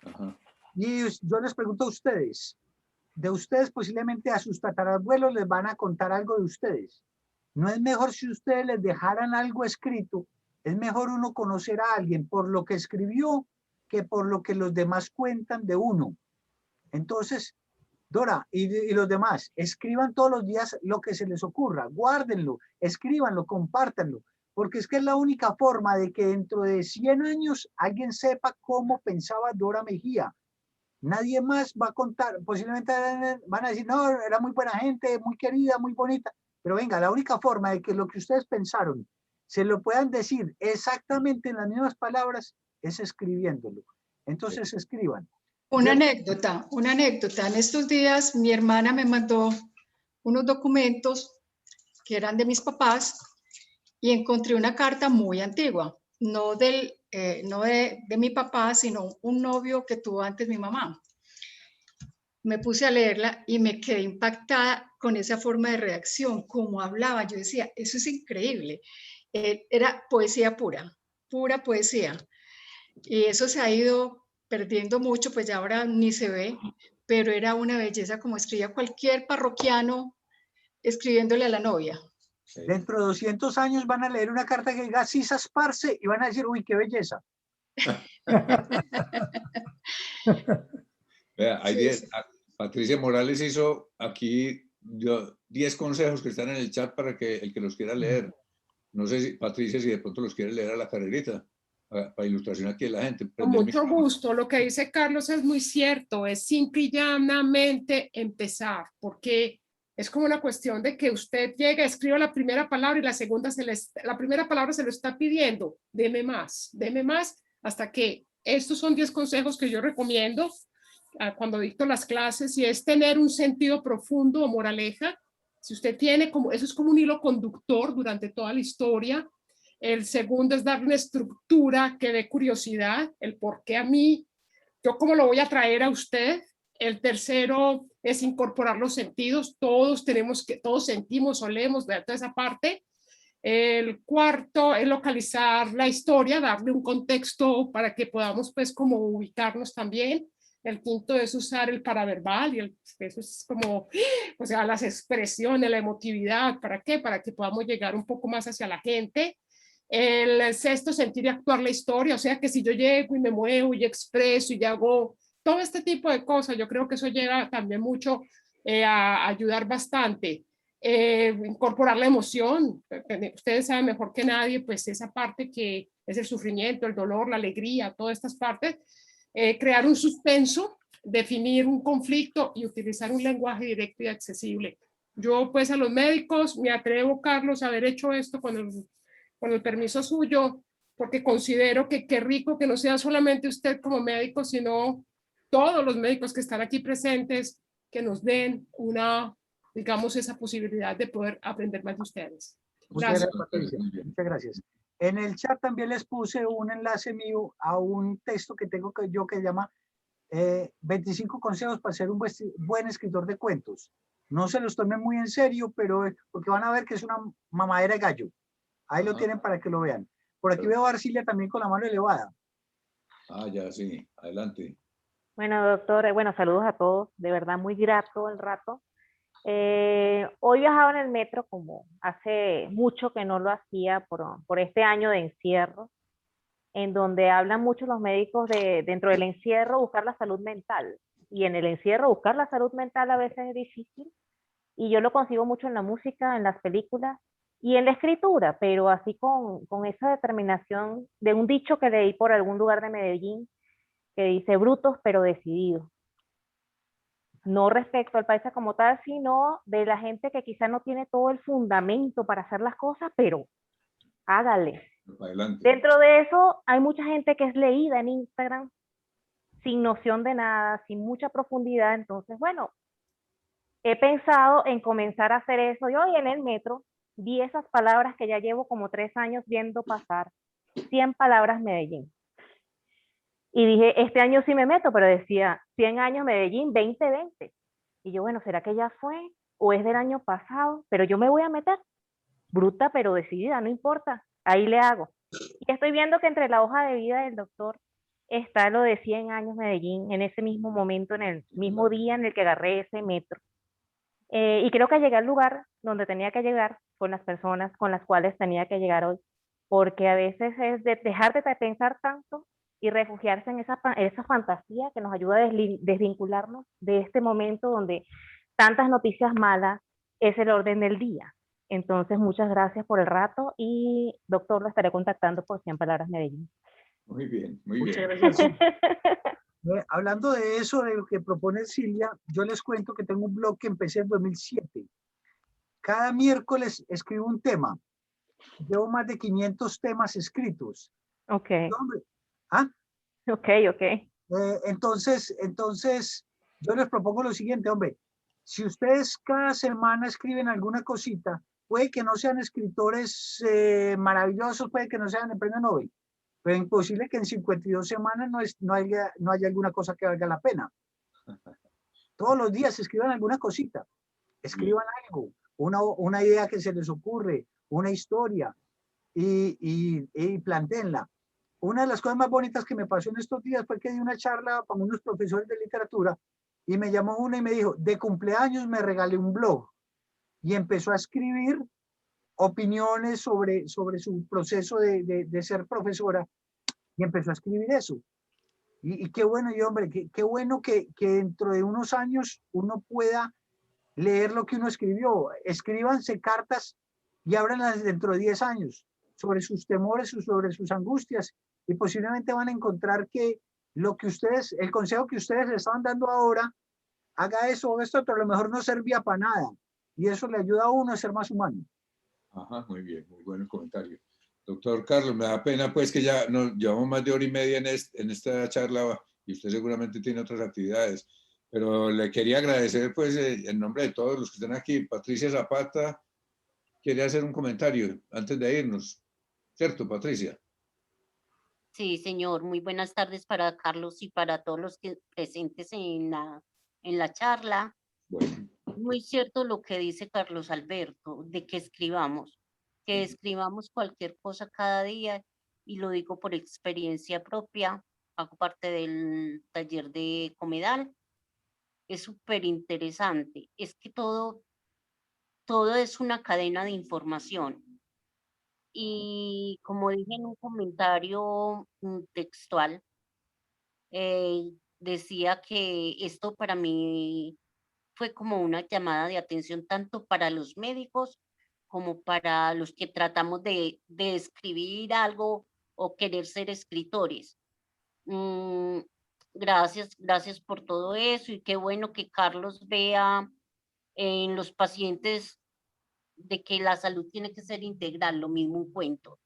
Ajá. Y yo les pregunto a ustedes, de ustedes posiblemente a sus tatarabuelos les van a contar algo de ustedes. ¿No es mejor si ustedes les dejaran algo escrito? Es mejor uno conocer a alguien por lo que escribió que por lo que los demás cuentan de uno. Entonces, Dora y los demás, escriban todos los días lo que se les ocurra, guárdenlo, escríbanlo, compártanlo, porque es que es la única forma de que dentro de 100 años alguien sepa cómo pensaba Dora Mejía. Nadie más va a contar, posiblemente van a decir, no, era muy buena gente, muy querida, muy bonita, pero venga, la única forma de que lo que ustedes pensaron se lo puedan decir exactamente en las mismas palabras es escribiéndolo. Entonces escriban. Una anécdota. En estos días mi hermana me mandó unos documentos que eran de mis papás y encontré una carta muy antigua, no de mi papá, sino un novio que tuvo antes mi mamá. Me puse a leerla y me quedé impactada con esa forma de redacción, cómo hablaba. Yo decía, eso es increíble. Era poesía pura, pura poesía. Y eso se ha ido perdiendo mucho, pues ya ahora ni se ve, pero era una belleza como escribía cualquier parroquiano escribiéndole a la novia. Dentro de 200 años van a leer una carta que diga Cisas Parce y van a decir, uy, qué belleza. Vea, hay 10. Patricia Morales hizo aquí 10 consejos que están en el chat para que el que los quiera leer. No sé si, Patricia, si de pronto los quiere leer a la carrerita, para ilustración aquí de la gente. Con mucho gusto. Lo que dice Carlos es muy cierto. Es simple y llanamente empezar, porque es como una cuestión de que usted llega, escriba la primera palabra y la primera palabra se lo está pidiendo. Deme más, hasta que estos son 10 consejos que yo recomiendo cuando dicto las clases, y es tener un sentido profundo o moraleja. Si usted tiene eso es como un hilo conductor durante toda la historia. El segundo es darle una estructura que dé curiosidad, el por qué a mí, yo cómo lo voy a traer a usted. El tercero es incorporar los sentidos, todos sentimos, olemos, de toda esa parte. El cuarto es localizar la historia, darle un contexto para que podamos pues como ubicarnos también. El quinto es usar el paraverbal, y eso es como, o sea, las expresiones, la emotividad, ¿para qué? Para que podamos llegar un poco más hacia la gente. El sexto, sentir y actuar la historia, o sea, que si yo llego y me muevo y expreso y hago todo este tipo de cosas, yo creo que eso llega también mucho a ayudar bastante. Incorporar la emoción, ustedes saben mejor que nadie, pues esa parte que es el sufrimiento, el dolor, la alegría, todas estas partes. Crear un suspenso, definir un conflicto y utilizar un lenguaje directo y accesible. Yo pues a los médicos me atrevo, Carlos, a haber hecho esto con el permiso suyo, porque considero que qué rico que no sea solamente usted como médico, sino todos los médicos que están aquí presentes, que nos den una digamos, esa posibilidad de poder aprender más de ustedes. Muchas Gracias. gracias, Patricia. Muchas gracias. En el chat también les puse un enlace mío a un texto que tengo yo que se llama 25 consejos para ser un buen escritor de cuentos. No se los tomen muy en serio, pero porque van a ver que es una mamadera de gallo. Ahí lo tienen para que lo vean. Por aquí veo a Arcilia también con la mano elevada. Ah, ya, sí. Adelante. Bueno, doctor, bueno, saludos a todos. De verdad, muy grato el rato. Hoy viajaba en el metro, como hace mucho que no lo hacía por este año de encierro, en donde hablan mucho los médicos de dentro del encierro buscar la salud mental. Y en el encierro buscar la salud mental a veces es difícil. Y yo lo consigo mucho en la música, en las películas y en la escritura, pero así con esa determinación de un dicho que leí por algún lugar de Medellín, que dice brutos pero decididos. No respecto al paisa como tal, sino de la gente que quizá no tiene todo el fundamento para hacer las cosas, pero hágale. Adelante. Dentro de eso hay mucha gente que es leída en Instagram sin noción de nada, sin mucha profundidad. Entonces, bueno, he pensado en comenzar a hacer eso. Y hoy en el metro vi esas palabras que ya llevo como 3 años viendo pasar. 100 palabras Medellín. Y dije, este año sí me meto, pero decía 100 años Medellín 2020. Y yo, bueno, ¿será que ya fue? ¿O es del año pasado? Pero yo me voy a meter. Bruta, pero decidida, no importa. Ahí le hago. Y estoy viendo que entre la hoja de vida del doctor está lo de 100 años Medellín, en ese mismo momento, en el mismo día en el que agarré ese metro. Y creo que llegué al lugar donde tenía que llegar con las personas con las cuales tenía que llegar hoy. Porque a veces es de dejar de pensar tanto y refugiarse en esa fantasía que nos ayuda a desvincularnos de este momento donde tantas noticias malas es el orden del día. Entonces, muchas gracias por el rato y, doctor, lo estaré contactando por 100 palabras Medellín. Muy bien, muy Muchas bien. gracias. Hablando de eso, de lo que propone Silvia, yo les cuento que tengo un blog que empecé en 2007. Cada miércoles escribo un tema. Llevo más de 500 temas escritos. Ok. ¿Ah? Ok. Entonces, yo les propongo lo siguiente, hombre. Si ustedes cada semana escriben alguna cosita, puede que no sean escritores maravillosos, puede que no sean el premio Nobel, pero es imposible que en 52 semanas no haya alguna cosa que valga la pena. Todos los días escriban alguna cosita, escriban algo, una idea que se les ocurre, una historia, y plantéenla. Una de las cosas más bonitas que me pasó en estos días fue que di una charla con unos profesores de literatura y me llamó una y me dijo, de cumpleaños me regalé un blog, y empezó a escribir opiniones sobre su proceso de ser profesora, y empezó a escribir eso. Y qué bueno, y hombre, qué bueno que dentro de unos años uno pueda leer lo que uno escribió. Escríbanse cartas y ábranlas dentro de 10 años sobre sus temores, sobre sus angustias, y posiblemente van a encontrar que lo que ustedes, el consejo que ustedes le estaban dando ahora, haga eso o esto, pero a lo mejor no servía para nada. Y eso le ayuda a uno a ser más humano. Ajá, muy bien, muy buen comentario. Doctor Carlos, me da pena pues que ya nos llevamos más de hora y media en esta charla y usted seguramente tiene otras actividades, pero le quería agradecer pues en nombre de todos los que están aquí. Patricia Zapata quiere hacer un comentario antes de irnos, ¿cierto, Patricia? Sí, señor. Muy buenas tardes para Carlos y para todos los que presentes en la charla. Bueno. Muy cierto lo que dice Carlos Alberto, de que escribamos cualquier cosa cada día, y lo digo por experiencia propia. Hago parte del taller de Comedal. Es súper interesante. Es que todo es una cadena de información. Y como dije en un comentario textual, decía que esto para mí fue como una llamada de atención tanto para los médicos como para los que tratamos de escribir algo o querer ser escritores. Gracias por todo eso, y qué bueno que Carlos vea en los pacientes de que la salud tiene que ser integral, lo mismo un cuento.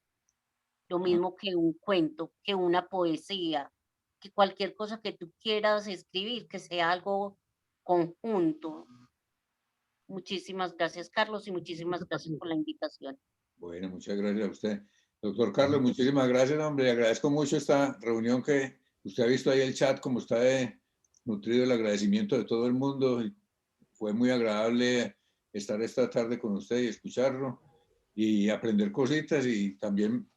Lo mismo que un cuento, que una poesía, que cualquier cosa que tú quieras escribir, que sea algo conjunto. Muchísimas gracias, Carlos, y muchísimas gracias por la invitación. Bueno, muchas gracias a usted. Doctor Carlos, muchísimas gracias, hombre. Agradezco mucho esta reunión que usted ha visto ahí el chat, como está nutrido el agradecimiento de todo el mundo. Fue muy agradable estar esta tarde con usted y escucharlo y aprender cositas y también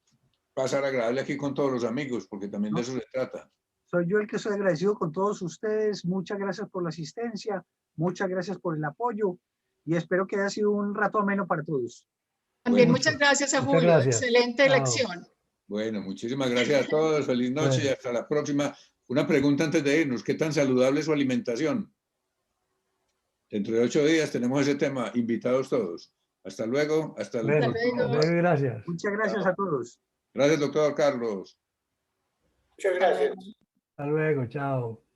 pasar agradable aquí con todos los amigos, porque también de eso se trata. Soy yo el que soy agradecido con todos ustedes. Muchas gracias por la asistencia, muchas gracias por el apoyo y espero que haya sido un rato ameno para todos. También Bueno, muchas gracias a muchas Julio, gracias. excelente Chao. elección. Bueno, muchísimas gracias a todos. Feliz noche y Bueno. hasta la próxima. Una pregunta antes de irnos. ¿Qué tan saludable es su alimentación? Dentro de 8 días tenemos ese tema. Invitados todos. Hasta luego. Hasta el Bueno, próximo. luego. hasta luego y gracias. Muchas gracias a todos. Gracias, doctor Carlos. Muchas gracias. Hasta luego, chao.